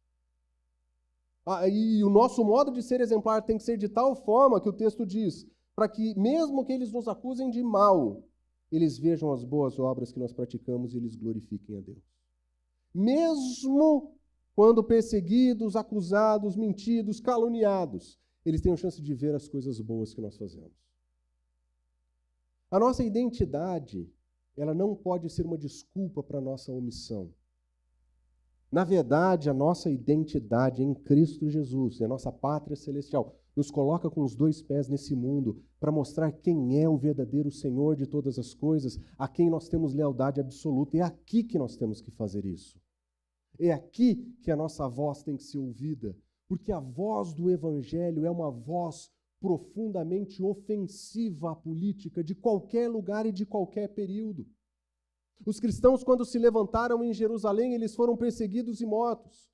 E o nosso modo de ser exemplar tem que ser de tal forma que o texto diz, para que mesmo que eles nos acusem de mal, eles vejam as boas obras que nós praticamos e eles glorifiquem a Deus. Mesmo quando perseguidos, acusados, mentidos, caluniados, eles têm a chance de ver as coisas boas que nós fazemos. A nossa identidade, ela não pode ser uma desculpa para a nossa omissão. Na verdade, a nossa identidade em Cristo Jesus, a nossa pátria celestial, nos coloca com os dois pés nesse mundo para mostrar quem é o verdadeiro Senhor de todas as coisas, a quem nós temos lealdade absoluta. É aqui que nós temos que fazer isso. É aqui que a nossa voz tem que ser ouvida, porque a voz do Evangelho é uma voz profundamente ofensiva à política de qualquer lugar e de qualquer período. Os cristãos, quando se levantaram em Jerusalém, eles foram perseguidos e mortos.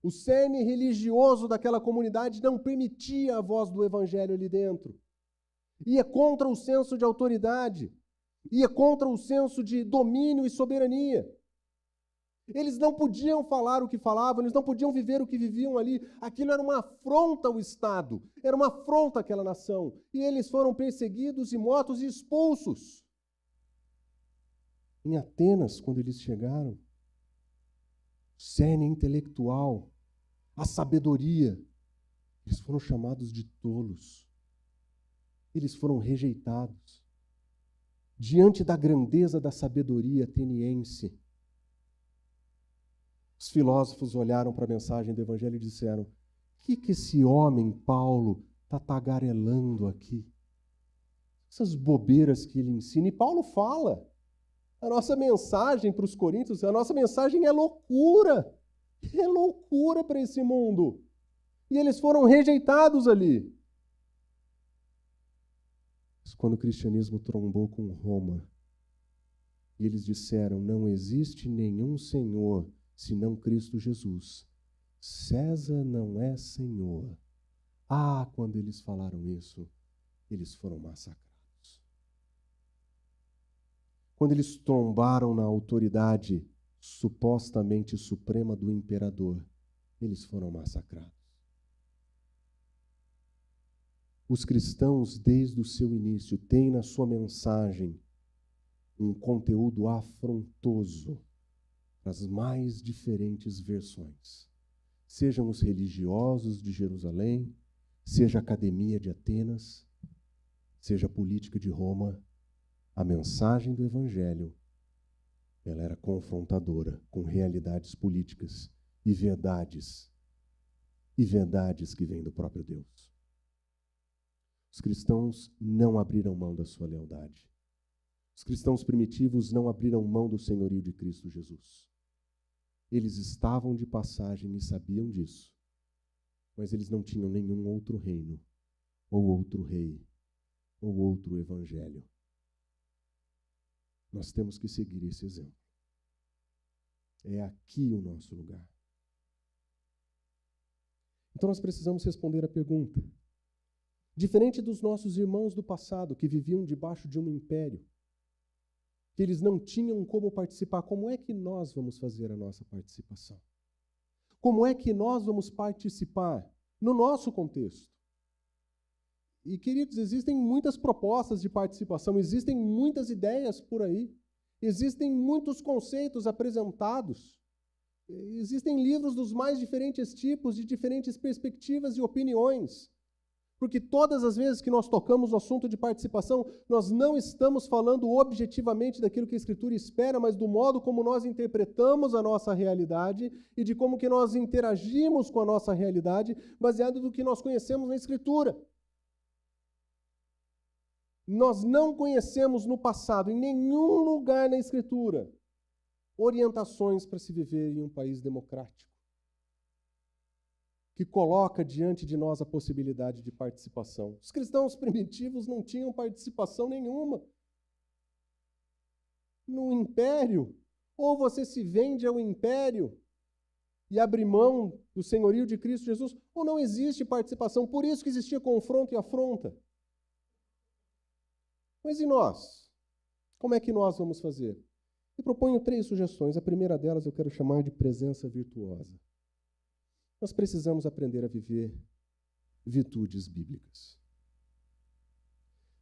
O cerne religioso daquela comunidade não permitia a voz do Evangelho ali dentro. Ia contra o senso de autoridade, ia contra o senso de domínio e soberania. Eles não podiam falar o que falavam, eles não podiam viver o que viviam ali. Aquilo era uma afronta ao Estado, era uma afronta àquela nação. E eles foram perseguidos e mortos e expulsos. Em Atenas, quando eles chegaram, o cerne intelectual, a sabedoria, eles foram chamados de tolos. Eles foram rejeitados. Diante da grandeza da sabedoria ateniense, Os filósofos olharam para a mensagem do Evangelho e disseram: o que esse homem, Paulo, está tagarelando aqui? Essas bobeiras que ele ensina. E Paulo fala, a nossa mensagem para os coríntios, a nossa mensagem é loucura. É loucura para esse mundo. E eles foram rejeitados ali. Mas quando o cristianismo trombou com Roma, e eles disseram: não existe nenhum Senhor senão Cristo Jesus. César não é Senhor. Ah, quando eles falaram isso, eles foram massacrados. Quando eles trombaram na autoridade supostamente suprema do imperador, eles foram massacrados. Os cristãos, desde o seu início, têm na sua mensagem um conteúdo afrontoso para as mais diferentes versões. Sejam os religiosos de Jerusalém, seja a academia de Atenas, seja a política de Roma, a mensagem do Evangelho, ela era confrontadora com realidades políticas e verdades que vêm do próprio Deus. Os cristãos não abriram mão da sua lealdade. Os cristãos primitivos não abriram mão do senhorio de Cristo Jesus. Eles estavam de passagem e sabiam disso, mas eles não tinham nenhum outro reino, ou outro rei, ou outro evangelho. Nós temos que seguir esse exemplo. É aqui o nosso lugar. Então nós precisamos responder a pergunta. Diferente dos nossos irmãos do passado, que viviam debaixo de um império, que eles não tinham como participar, como é que nós vamos fazer a nossa participação? Como é que nós vamos participar no nosso contexto? E, queridos, existem muitas propostas de participação, existem muitas ideias por aí, existem muitos conceitos apresentados, existem livros dos mais diferentes tipos, de diferentes perspectivas e opiniões. Porque todas as vezes que nós tocamos no assunto de participação, nós não estamos falando objetivamente daquilo que a Escritura espera, mas do modo como nós interpretamos a nossa realidade e de como que nós interagimos com a nossa realidade, baseado no que nós conhecemos na Escritura. Nós não conhecemos no passado, em nenhum lugar na Escritura, orientações para se viver em um país democrático, que coloca diante de nós a possibilidade de participação. Os cristãos primitivos não tinham participação nenhuma. No império, ou você se vende ao império e abre mão do senhorio de Cristo Jesus, ou não existe participação. Por isso que existia confronto e afronta. Mas e nós? Como é que nós vamos fazer? Eu proponho 3 sugestões. A primeira delas eu quero chamar de presença virtuosa. Nós precisamos aprender a viver virtudes bíblicas.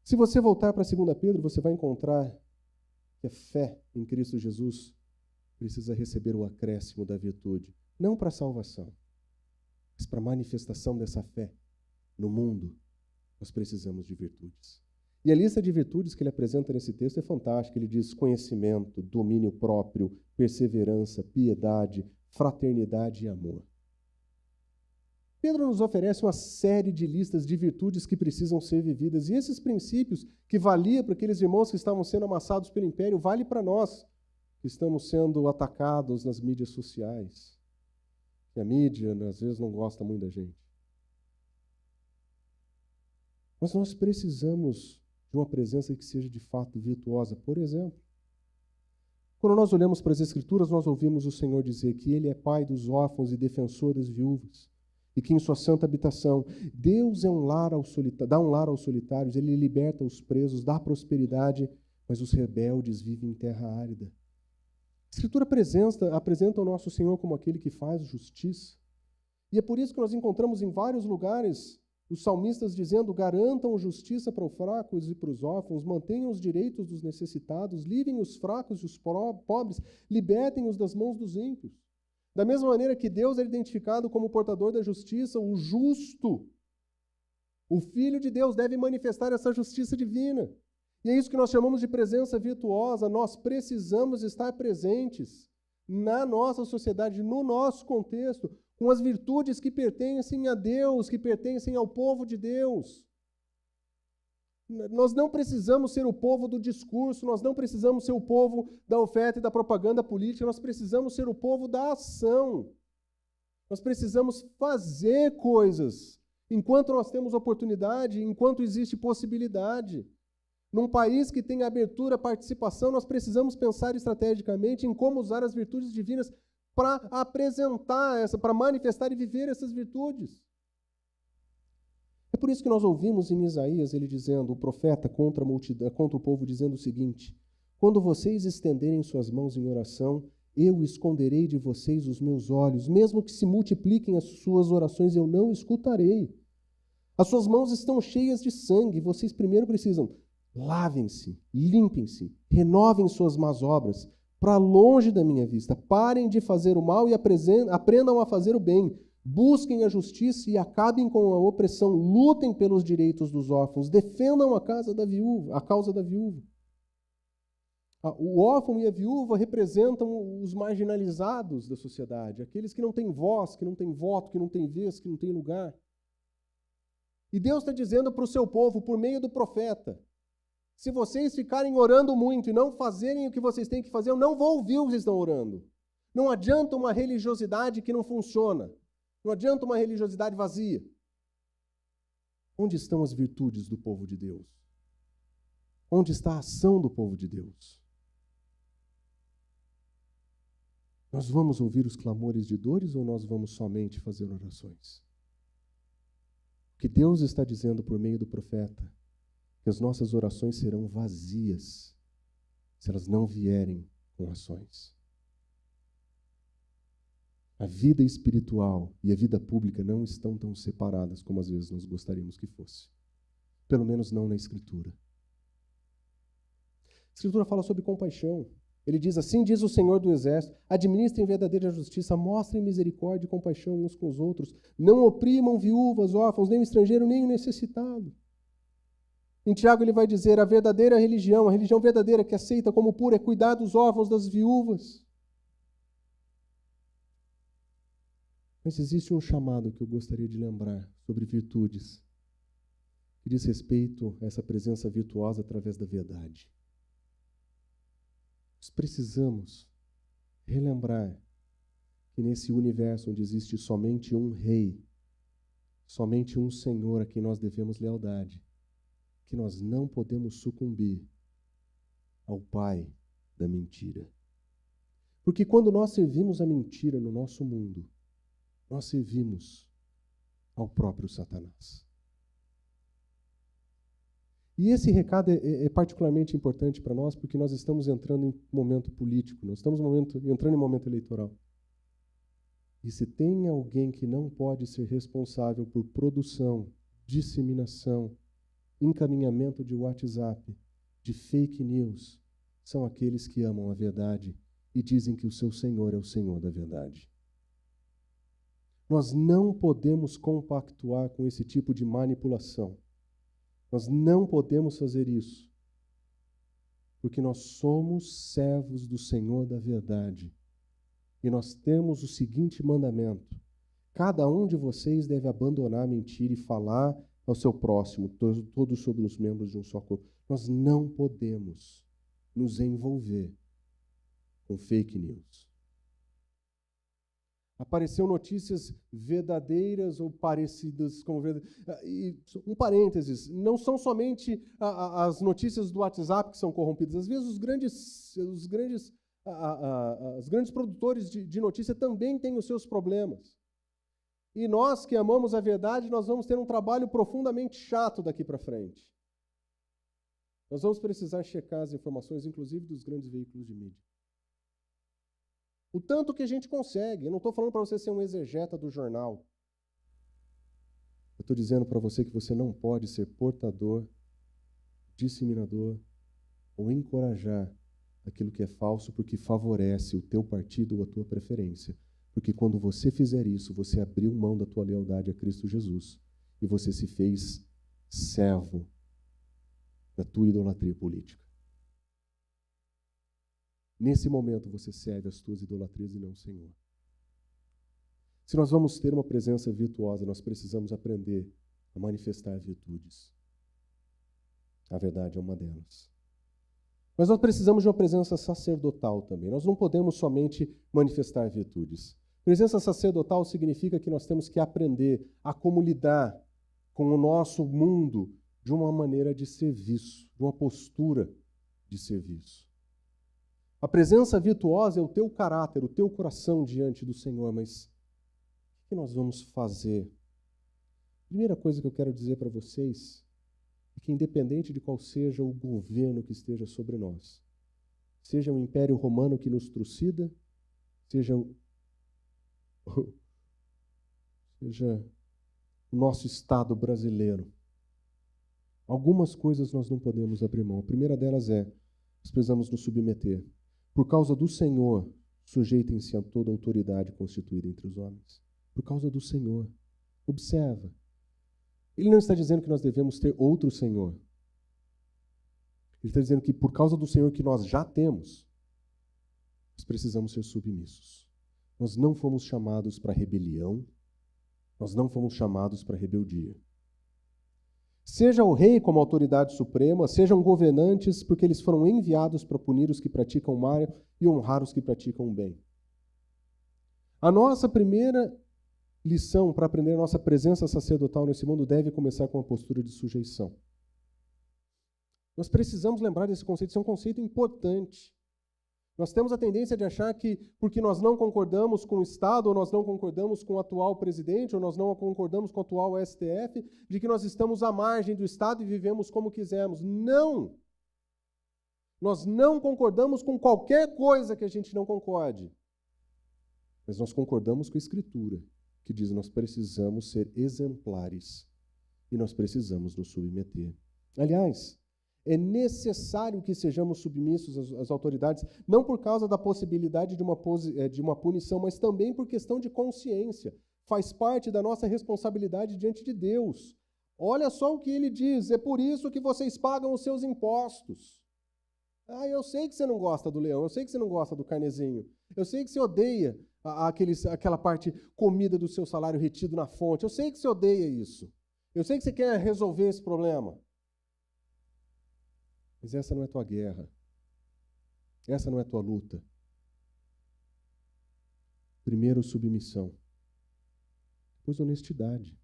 Se você voltar para 2 Pedro, você vai encontrar que a fé em Cristo Jesus precisa receber o acréscimo da virtude, não para a salvação, mas para a manifestação dessa fé no mundo, nós precisamos de virtudes. E a lista de virtudes que ele apresenta nesse texto é fantástica. Ele diz conhecimento, domínio próprio, perseverança, piedade, fraternidade e amor. Pedro nos oferece uma série de listas de virtudes que precisam ser vividas. E esses princípios que valia para aqueles irmãos que estavam sendo amassados pelo império, vale para nós, que estamos sendo atacados nas mídias sociais. E a mídia, às vezes, não gosta muito da gente. Mas nós precisamos de uma presença que seja de fato virtuosa. Por exemplo, quando nós olhamos para as Escrituras, nós ouvimos o Senhor dizer que Ele é Pai dos órfãos e defensor das viúvas, e que em sua santa habitação, Deus dá um lar aos solitários, Ele liberta os presos, dá prosperidade, mas os rebeldes vivem em terra árida. A Escritura apresenta o nosso Senhor como aquele que faz justiça. E é por isso que nós encontramos em vários lugares os salmistas dizendo: garantam justiça para os fracos e para os órfãos, mantenham os direitos dos necessitados, livrem os fracos e os pobres, libertem-os das mãos dos ímpios. Da mesma maneira que Deus é identificado como portador da justiça, o justo, o Filho de Deus deve manifestar essa justiça divina. E é isso que nós chamamos de presença virtuosa. Nós precisamos estar presentes na nossa sociedade, no nosso contexto, com as virtudes que pertencem a Deus, que pertencem ao povo de Deus. Nós não precisamos ser o povo do discurso, nós não precisamos ser o povo da oferta e da propaganda política, nós precisamos ser o povo da ação. Nós precisamos fazer coisas enquanto nós temos oportunidade, enquanto existe possibilidade. Num país que tem abertura, participação, nós precisamos pensar estrategicamente em como usar as virtudes divinas para apresentar para manifestar e viver essas virtudes. É por isso que nós ouvimos em Isaías ele dizendo, o profeta contra a multidão, contra o povo, dizendo o seguinte: quando vocês estenderem suas mãos em oração, eu esconderei de vocês os meus olhos, mesmo que se multipliquem as suas orações, eu não escutarei. As suas mãos estão cheias de sangue, vocês primeiro precisam lavem-se, limpem-se, renovem suas más obras, para longe da minha vista. Parem de fazer o mal e aprendam a fazer o bem. Busquem a justiça e acabem com a opressão. Lutem pelos direitos dos órfãos. Defendam a causa da viúva. O órfão e a viúva representam os marginalizados da sociedade, aqueles que não têm voz, que não têm voto, que não têm vez, que não têm lugar. E Deus está dizendo para o seu povo, por meio do profeta, se vocês ficarem orando muito e não fazerem o que vocês têm que fazer, eu não vou ouvir o que vocês estão orando. Não adianta uma religiosidade que não funciona. Não adianta uma religiosidade vazia. Onde estão as virtudes do povo de Deus? Onde está a ação do povo de Deus? Nós vamos ouvir os clamores de dores ou nós vamos somente fazer orações? O que Deus está dizendo por meio do profeta, que as nossas orações serão vazias se elas não vierem com ações. A vida espiritual e a vida pública não estão tão separadas como às vezes nós gostaríamos que fosse. Pelo menos não na Escritura. A Escritura fala sobre compaixão. Ele diz assim, diz o Senhor do Exército, administrem verdadeira justiça, mostrem misericórdia e compaixão uns com os outros, não oprimam viúvas, órfãos, nem o estrangeiro, nem o necessitado. Em Tiago ele vai dizer, a verdadeira religião, a religião verdadeira que aceita como pura é cuidar dos órfãos, das viúvas. Mas existe um chamado que eu gostaria de lembrar sobre virtudes, que diz respeito a essa presença virtuosa através da verdade. Nós precisamos relembrar que nesse universo onde existe somente um rei, somente um Senhor a quem nós devemos lealdade, que nós não podemos sucumbir ao pai da mentira. Porque quando nós servimos a mentira no nosso mundo, nós servimos ao próprio Satanás. E esse recado é particularmente importante para nós, porque nós estamos entrando em momento político, nós estamos entrando em momento eleitoral. E se tem alguém que não pode ser responsável por produção, disseminação, encaminhamento de WhatsApp, de fake news, são aqueles que amam a verdade e dizem que o seu Senhor é o Senhor da verdade. Nós não podemos compactuar com esse tipo de manipulação. Nós não podemos fazer isso, porque nós somos servos do Senhor da verdade. E nós temos o seguinte mandamento: cada um de vocês deve abandonar a mentira e falar ao seu próximo, todos sobre os membros de um só corpo. Nós não podemos nos envolver com fake news. Apareceu notícias verdadeiras ou parecidas com verdadeiras. E, um parênteses, não são somente as notícias do WhatsApp que são corrompidas. Às vezes os grandes produtores de notícia também têm os seus problemas. E nós que amamos a verdade, nós vamos ter um trabalho profundamente chato daqui para frente. Nós vamos precisar checar as informações, inclusive dos grandes veículos de mídia. O tanto que a gente consegue. Eu não estou falando para você ser um exegeta do jornal. Eu estou dizendo para você que você não pode ser portador, disseminador ou encorajar aquilo que é falso porque favorece o teu partido ou a tua preferência. Porque quando você fizer isso, você abriu mão da tua lealdade a Cristo Jesus e você se fez servo da tua idolatria política. nesse momento você serve as tuas idolatrias e não o Senhor. Se nós vamos ter uma presença virtuosa, nós precisamos aprender a manifestar virtudes. A verdade é uma delas. Mas nós precisamos de uma presença sacerdotal também. Nós não podemos somente manifestar virtudes. Presença sacerdotal significa que nós temos que aprender a como lidar com o nosso mundo de uma maneira de serviço, de uma postura de serviço. A presença virtuosa é o teu caráter, o teu coração diante do Senhor, mas o que nós vamos fazer? A primeira coisa que eu quero dizer para vocês é que, independente de qual seja o governo que esteja sobre nós, seja o Império Romano que nos trucida, seja o nosso Estado brasileiro, algumas coisas nós não podemos abrir mão. A primeira delas é, nós precisamos nos submeter. Por causa do Senhor, sujeitem-se a toda autoridade constituída entre os homens. Por causa do Senhor. Observa. Ele não está dizendo que nós devemos ter outro Senhor. Ele está dizendo que por causa do Senhor que nós já temos, nós precisamos ser submissos. Nós não fomos chamados para rebelião, nós não fomos chamados para rebeldia. Seja o rei como autoridade suprema, sejam governantes, porque eles foram enviados para punir os que praticam o mal e honrar os que praticam o bem. A nossa primeira lição para aprender a nossa presença sacerdotal nesse mundo deve começar com uma postura de sujeição. Nós precisamos lembrar desse conceito, isso é um conceito importante. Nós temos a tendência de achar que, porque nós não concordamos com o Estado, ou nós não concordamos com o atual presidente, ou nós não concordamos com o atual STF, de que nós estamos à margem do Estado e vivemos como quisermos. Não! Nós não concordamos com qualquer coisa que a gente não concorde. Mas nós concordamos com a Escritura, que diz que nós precisamos ser exemplares e nós precisamos nos submeter. Aliás, é necessário que sejamos submissos às autoridades, não por causa da possibilidade de uma punição, mas também por questão de consciência. Faz parte da nossa responsabilidade diante de Deus. Olha só o que ele diz, é por isso que vocês pagam os seus impostos. Ah, eu sei que você não gosta do leão, eu sei que você não gosta do carnezinho, eu sei que você odeia aquela parte comida do seu salário retido na fonte, eu sei que você odeia isso, eu sei que você quer resolver esse problema. Mas essa não é tua guerra. Essa não é tua luta. Primeiro, submissão. Depois, honestidade.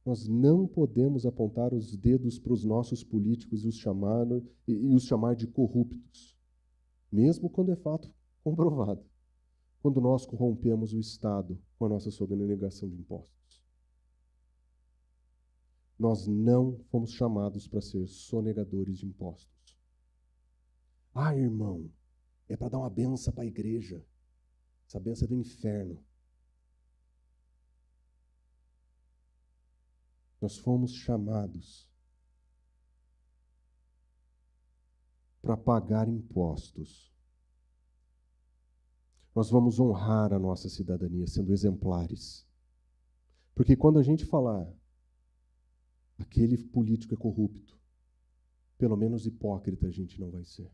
Nós não podemos apontar os dedos para os nossos políticos e os chamar de corruptos, mesmo quando é fato comprovado, quando nós corrompemos o Estado com a nossa sonegação de impostos. Nós não fomos chamados para ser sonegadores de impostos. Ah, irmão, é para dar uma benção para a igreja. Essa benção é do inferno. Nós fomos chamados para pagar impostos. Nós vamos honrar a nossa cidadania sendo exemplares. Porque quando a gente falar aquele político é corrupto, pelo menos hipócrita a gente não vai ser.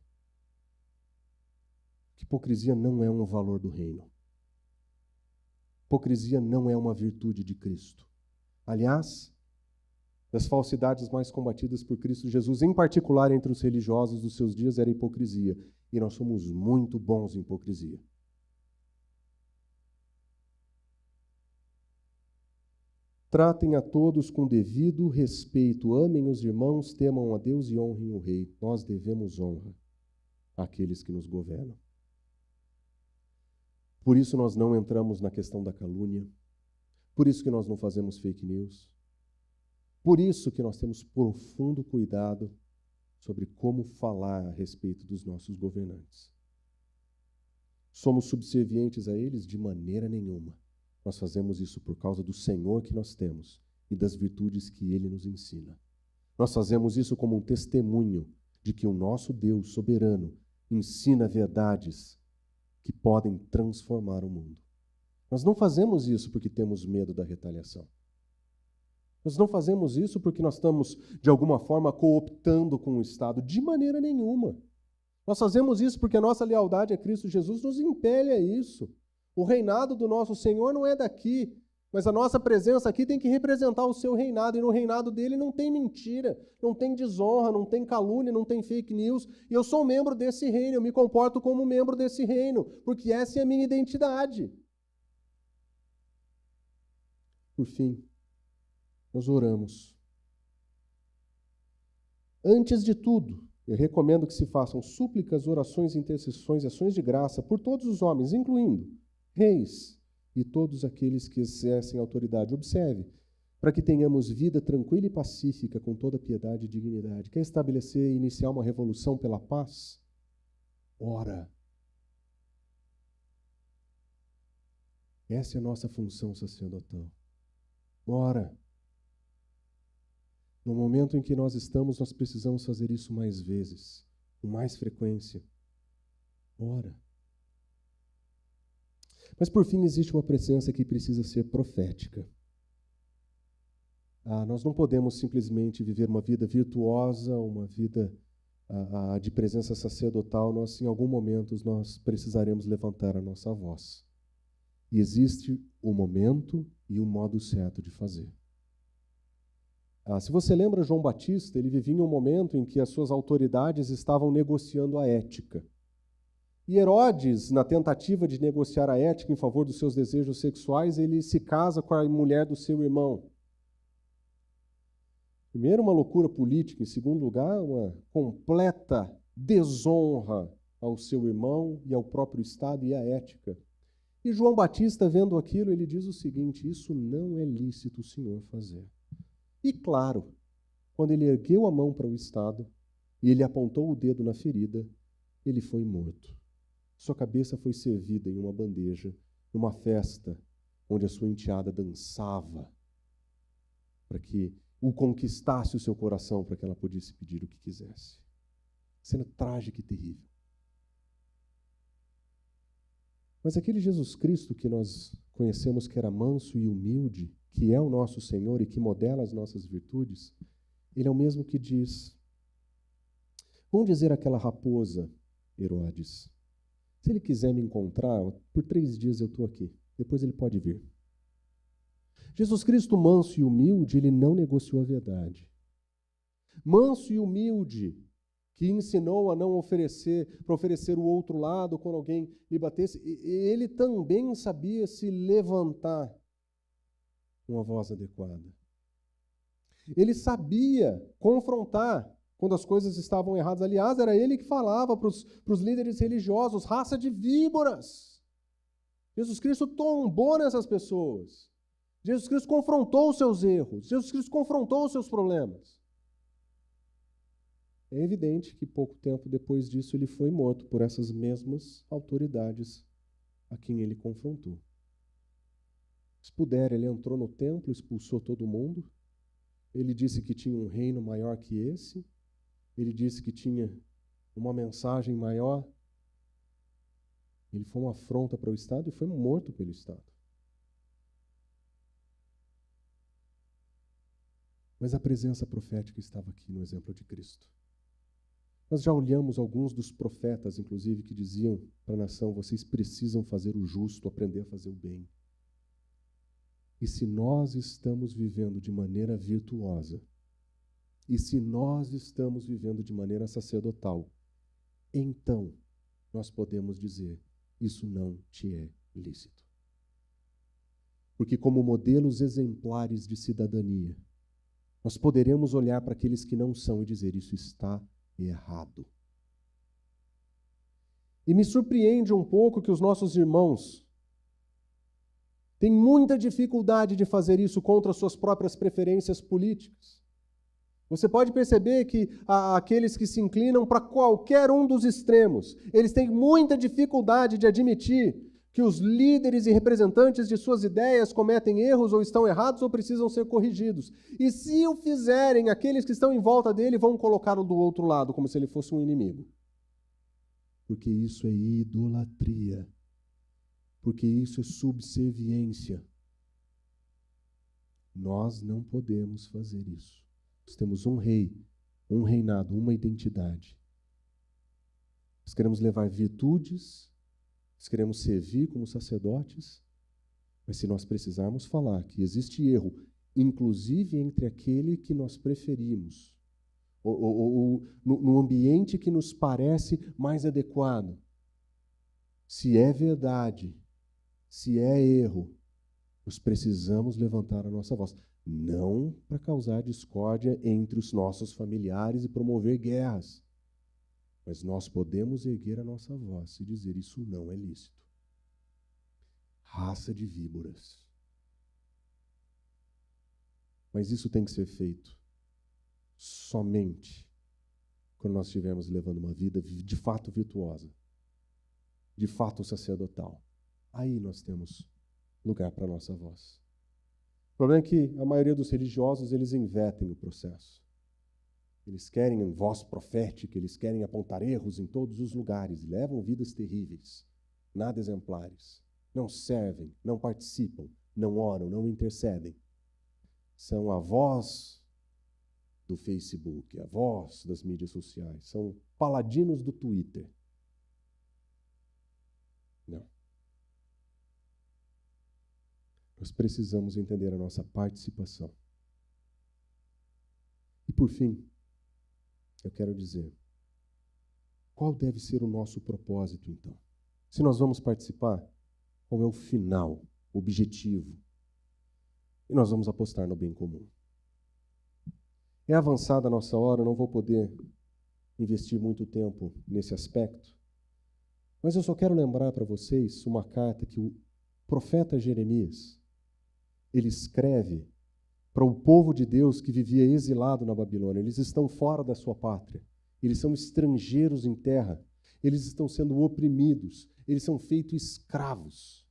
Hipocrisia não é um valor do reino. Hipocrisia não é uma virtude de Cristo. Aliás, das falsidades mais combatidas por Cristo Jesus, em particular entre os religiosos dos seus dias, era a hipocrisia. E nós somos muito bons em hipocrisia. Tratem a todos com devido respeito, amem os irmãos, temam a Deus e honrem o rei. Nós devemos honra àqueles que nos governam. Por isso nós não entramos na questão da calúnia, por isso que nós não fazemos fake news, por isso que nós temos profundo cuidado sobre como falar a respeito dos nossos governantes. Somos subservientes a eles? De maneira nenhuma. Nós fazemos isso por causa do Senhor que nós temos e das virtudes que Ele nos ensina. Nós fazemos isso como um testemunho de que o nosso Deus soberano ensina verdades que podem transformar o mundo. Nós não fazemos isso porque temos medo da retaliação. Nós não fazemos isso porque nós estamos, de alguma forma, cooptando com o Estado. De maneira nenhuma. Nós fazemos isso porque a nossa lealdade a Cristo Jesus nos impele a isso. O reinado do nosso Senhor não é daqui, mas a nossa presença aqui tem que representar o seu reinado, e no reinado dele não tem mentira, não tem desonra, não tem calúnia, não tem fake news, e eu sou membro desse reino, eu me comporto como membro desse reino, porque essa é a minha identidade. Por fim, nós oramos. Antes de tudo, eu recomendo que se façam súplicas, orações, intercessões e ações de graça por todos os homens, incluindo reis e todos aqueles que exercem autoridade. Observe, para que tenhamos vida tranquila e pacífica, com toda piedade e dignidade. Quer estabelecer e iniciar uma revolução pela paz? Ora. Essa é a nossa função sacerdotal. Ora. No momento em que nós estamos, nós precisamos fazer isso mais vezes, com mais frequência. Ora. Mas, por fim, existe uma presença que precisa ser profética. Nós não podemos simplesmente viver uma vida virtuosa, uma vida de presença sacerdotal. Em algum momento, nós precisaremos levantar a nossa voz. E existe o momento e o modo certo de fazer. Se você lembra João Batista, ele vivia em um momento em que as suas autoridades estavam negociando a ética. E Herodes, na tentativa de negociar a ética em favor dos seus desejos sexuais, ele se casa com a mulher do seu irmão. Primeiro, uma loucura política. Em segundo lugar, uma completa desonra ao seu irmão e ao próprio Estado e à ética. E João Batista, vendo aquilo, ele diz o seguinte: isso não é lícito o Senhor fazer. E claro, quando ele ergueu a mão para o Estado e ele apontou o dedo na ferida, ele foi morto. Sua cabeça foi servida em uma bandeja, numa festa onde a sua enteada dançava para que o conquistasse o seu coração, para que ela pudesse pedir o que quisesse. Cena trágica e terrível. Mas aquele Jesus Cristo que nós conhecemos que era manso e humilde, que é o nosso Senhor e que modela as nossas virtudes, ele é o mesmo que diz: vamos dizer aquela raposa, Herodes, se ele quiser me encontrar, por 3 dias eu estou aqui, depois ele pode vir. Jesus Cristo, manso e humilde, ele não negociou a verdade. Manso e humilde, que ensinou a não oferecer, para oferecer o outro lado quando alguém lhe batesse, ele também sabia se levantar com a voz adequada. Ele sabia confrontar quando as coisas estavam erradas. Aliás, era ele que falava para os líderes religiosos: raça de víboras. Jesus Cristo tombou nessas pessoas. Jesus Cristo confrontou os seus erros. Jesus Cristo confrontou os seus problemas. É evidente que pouco tempo depois disso ele foi morto por essas mesmas autoridades a quem ele confrontou. Se puder, ele entrou no templo, expulsou todo mundo. Ele disse que tinha um reino maior que esse. Ele disse que tinha uma mensagem maior. Ele foi uma afronta para o Estado e foi morto pelo Estado. Mas a presença profética estava aqui no exemplo de Cristo. Nós já olhamos alguns dos profetas, inclusive, que diziam para a nação: vocês precisam fazer o justo, aprender a fazer o bem. E se nós estamos vivendo de maneira virtuosa, e se nós estamos vivendo de maneira sacerdotal, então nós podemos dizer: isso não te é lícito. Porque, como modelos exemplares de cidadania, nós poderemos olhar para aqueles que não são e dizer: isso está errado. E me surpreende um pouco que os nossos irmãos têm muita dificuldade de fazer isso contra suas próprias preferências políticas. Você pode perceber que aqueles que se inclinam para qualquer um dos extremos, eles têm muita dificuldade de admitir que os líderes e representantes de suas ideias cometem erros ou estão errados ou precisam ser corrigidos. E se o fizerem, aqueles que estão em volta dele vão colocá-lo do outro lado, como se ele fosse um inimigo. Porque isso é idolatria. Porque isso é subserviência. Nós não podemos fazer isso. Nós temos um rei, um reinado, uma identidade. nós queremos levar virtudes, nós queremos servir como sacerdotes, mas se nós precisarmos falar que existe erro, inclusive entre aquele que nós preferimos, ou no ambiente que nos parece mais adequado, se é verdade, se é erro, nós precisamos levantar a nossa voz. Não para causar discórdia entre os nossos familiares e promover guerras. Mas nós podemos erguer a nossa voz e dizer: isso não é lícito. Raça de víboras. Mas isso tem que ser feito somente quando nós estivermos levando uma vida de fato virtuosa, de fato sacerdotal. Aí nós temos lugar para a nossa voz. O problema é que a maioria dos religiosos, eles invertem o processo. Eles querem voz profética, eles querem apontar erros em todos os lugares, levam vidas terríveis, nada exemplares. Não servem, não participam, não oram, não intercedem. São a voz do Facebook, a voz das mídias sociais, são paladinos do Twitter. Não. Nós precisamos entender a nossa participação. E por fim, eu quero dizer, qual deve ser o nosso propósito, então? Se nós vamos participar, qual é o final, o objetivo? E nós vamos apostar no bem comum. É avançada a nossa hora, eu não vou poder investir muito tempo nesse aspecto, mas eu só quero lembrar para vocês uma carta que o profeta Jeremias, ele escreve para o povo de Deus que vivia exilado na Babilônia. Eles estão fora da sua pátria. Eles são estrangeiros em terra. Eles estão sendo oprimidos. Eles são feitos escravos.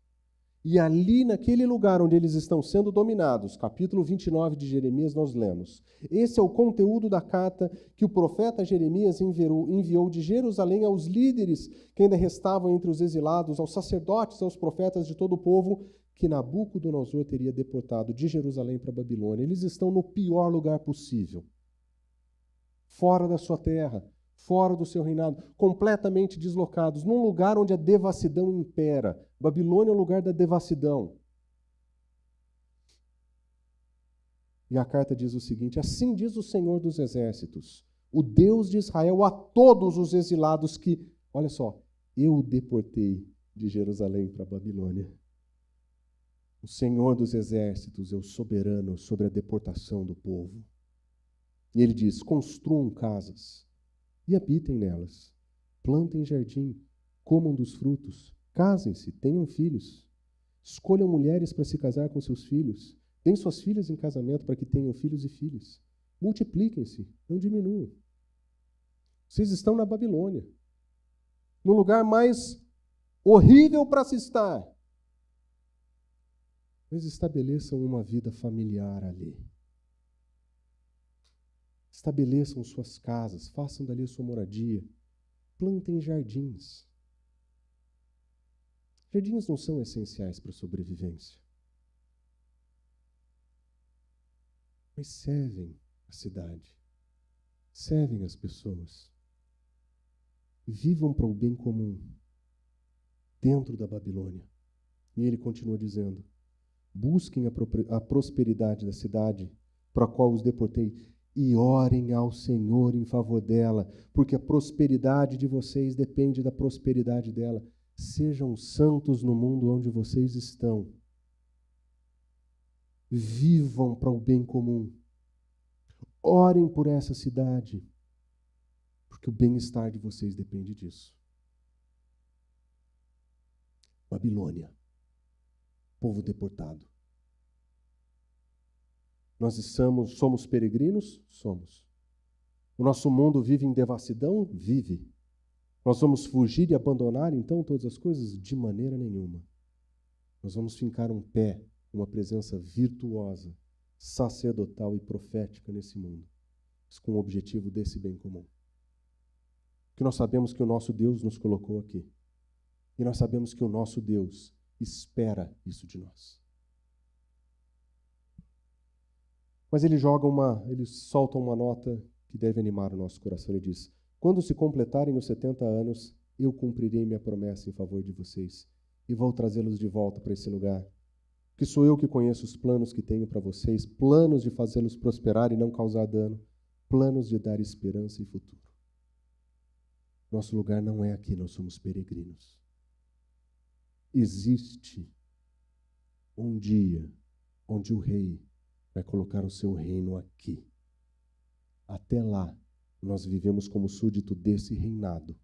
E ali, naquele lugar onde eles estão sendo dominados, capítulo 29 de Jeremias, nós lemos. Esse é o conteúdo da carta que o profeta Jeremias enviou de Jerusalém aos líderes que ainda restavam entre os exilados, aos sacerdotes, aos profetas de todo o povo, que Nabucodonosor teria deportado de Jerusalém para a Babilônia. Eles estão no pior lugar possível. Fora da sua terra, fora do seu reinado, completamente deslocados, num lugar onde a devassidão impera. Babilônia é o lugar da devassidão. E a carta diz o seguinte: assim diz o Senhor dos Exércitos, o Deus de Israel, a todos os exilados que, olha só, eu deportei de Jerusalém para a Babilônia. O Senhor dos Exércitos é o soberano sobre a deportação do povo. E ele diz: construam casas e habitem nelas. Plantem jardim, comam dos frutos, casem-se, tenham filhos. Escolham mulheres para se casar com seus filhos. Deem suas filhas em casamento para que tenham filhos e filhas. Multipliquem-se, não diminuam. Vocês estão na Babilônia, no lugar mais horrível para se estar. Mas estabeleçam uma vida familiar ali. Estabeleçam suas casas, façam dali a sua moradia. Plantem jardins. Jardins não são essenciais para a sobrevivência, mas servem a cidade, servem as pessoas. Vivam para o bem comum dentro da Babilônia. E ele continua dizendo: busquem a prosperidade da cidade para a qual os deportei e orem ao Senhor em favor dela, porque a prosperidade de vocês depende da prosperidade dela. Sejam santos no mundo onde vocês estão. Vivam para o bem comum. Orem por essa cidade, porque o bem-estar de vocês depende disso. Babilônia. Povo deportado. Nós somos peregrinos? Somos. O nosso mundo vive em devassidão? Vive. Nós vamos fugir e abandonar, então, todas as coisas? De maneira nenhuma. Nós vamos fincar um pé, uma presença virtuosa, sacerdotal e profética nesse mundo, mas com o objetivo desse bem comum. Porque nós sabemos que o nosso Deus nos colocou aqui. E nós sabemos que o nosso Deus espera isso de nós. Mas ele solta uma nota que deve animar o nosso coração. Ele diz: quando se completarem os 70 anos, eu cumprirei minha promessa em favor de vocês e vou trazê-los de volta para esse lugar. Que sou eu que conheço os planos que tenho para vocês, planos de fazê-los prosperar e não causar dano, planos de dar esperança e futuro. Nosso lugar não é aqui, nós somos peregrinos. Existe um dia onde o rei vai colocar o seu reino aqui. Até lá, nós vivemos como súdito desse reinado,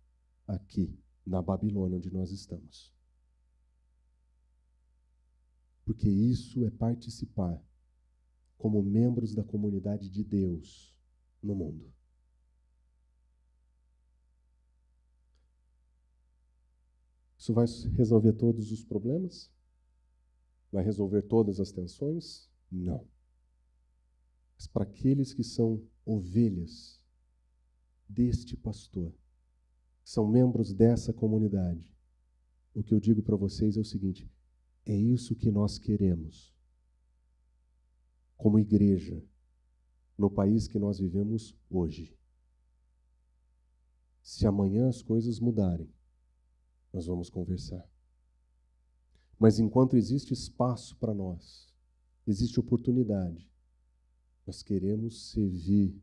aqui, na Babilônia, onde nós estamos. Porque isso é participar como membros da comunidade de Deus no mundo. Isso vai resolver todos os problemas? Vai resolver todas as tensões? Não. Mas para aqueles que são ovelhas deste pastor, são membros dessa comunidade, o que eu digo para vocês é o seguinte: é isso que nós queremos, como igreja, no país que nós vivemos hoje. Se amanhã as coisas mudarem, nós vamos conversar. Mas enquanto existe espaço para nós, existe oportunidade, nós queremos servir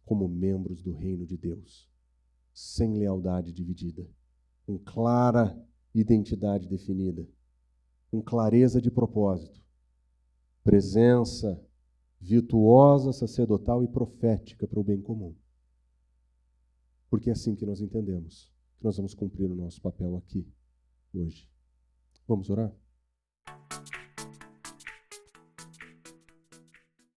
como membros do reino de Deus, sem lealdade dividida, com clara identidade definida, com clareza de propósito, presença virtuosa, sacerdotal e profética para o bem comum. Porque é assim que nós entendemos que nós vamos cumprir o nosso papel aqui, hoje. Vamos orar?